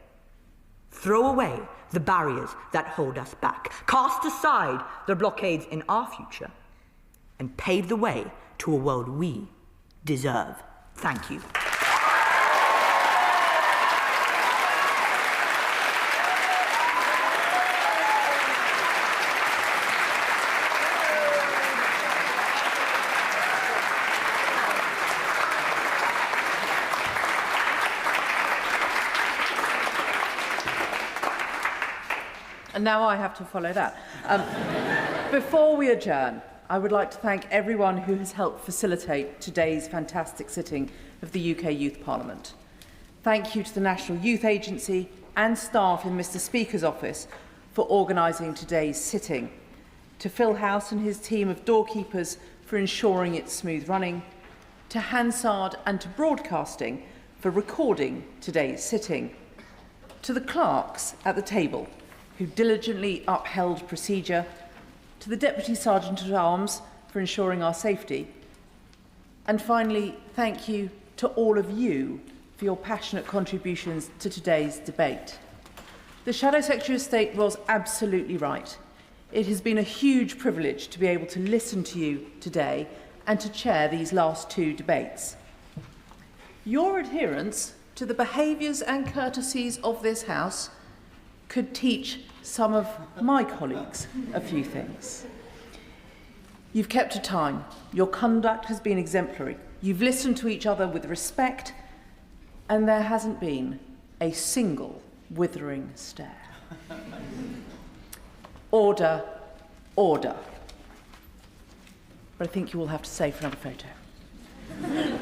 throw away the barriers that hold us back, cast aside the blockades in our future, and pave the way to a world we deserve. Thank you. And now I have to follow that. Before we adjourn, I would like to thank everyone who has helped facilitate today's fantastic sitting of the UK Youth Parliament. Thank you to the National Youth Agency and staff in Mr. Speaker's office for organising today's sitting, to Phil House and his team of doorkeepers for ensuring its smooth running, to Hansard and to Broadcasting for recording today's sitting, to the clerks at the table who diligently upheld procedure, to the Deputy Sergeant-at-Arms for ensuring our safety, and finally, thank you to all of you for your passionate contributions to today's debate. The Shadow Secretary of State was absolutely right. It has been a huge privilege to be able to listen to you today and to chair these last 2 debates. Your adherence to the behaviours and courtesies of this House could teach some of my colleagues a few things. You've kept to time. Your conduct has been exemplary. You've listened to each other with respect, and there hasn't been a single withering stare. Order, order. But I think you will have to stay for another photo.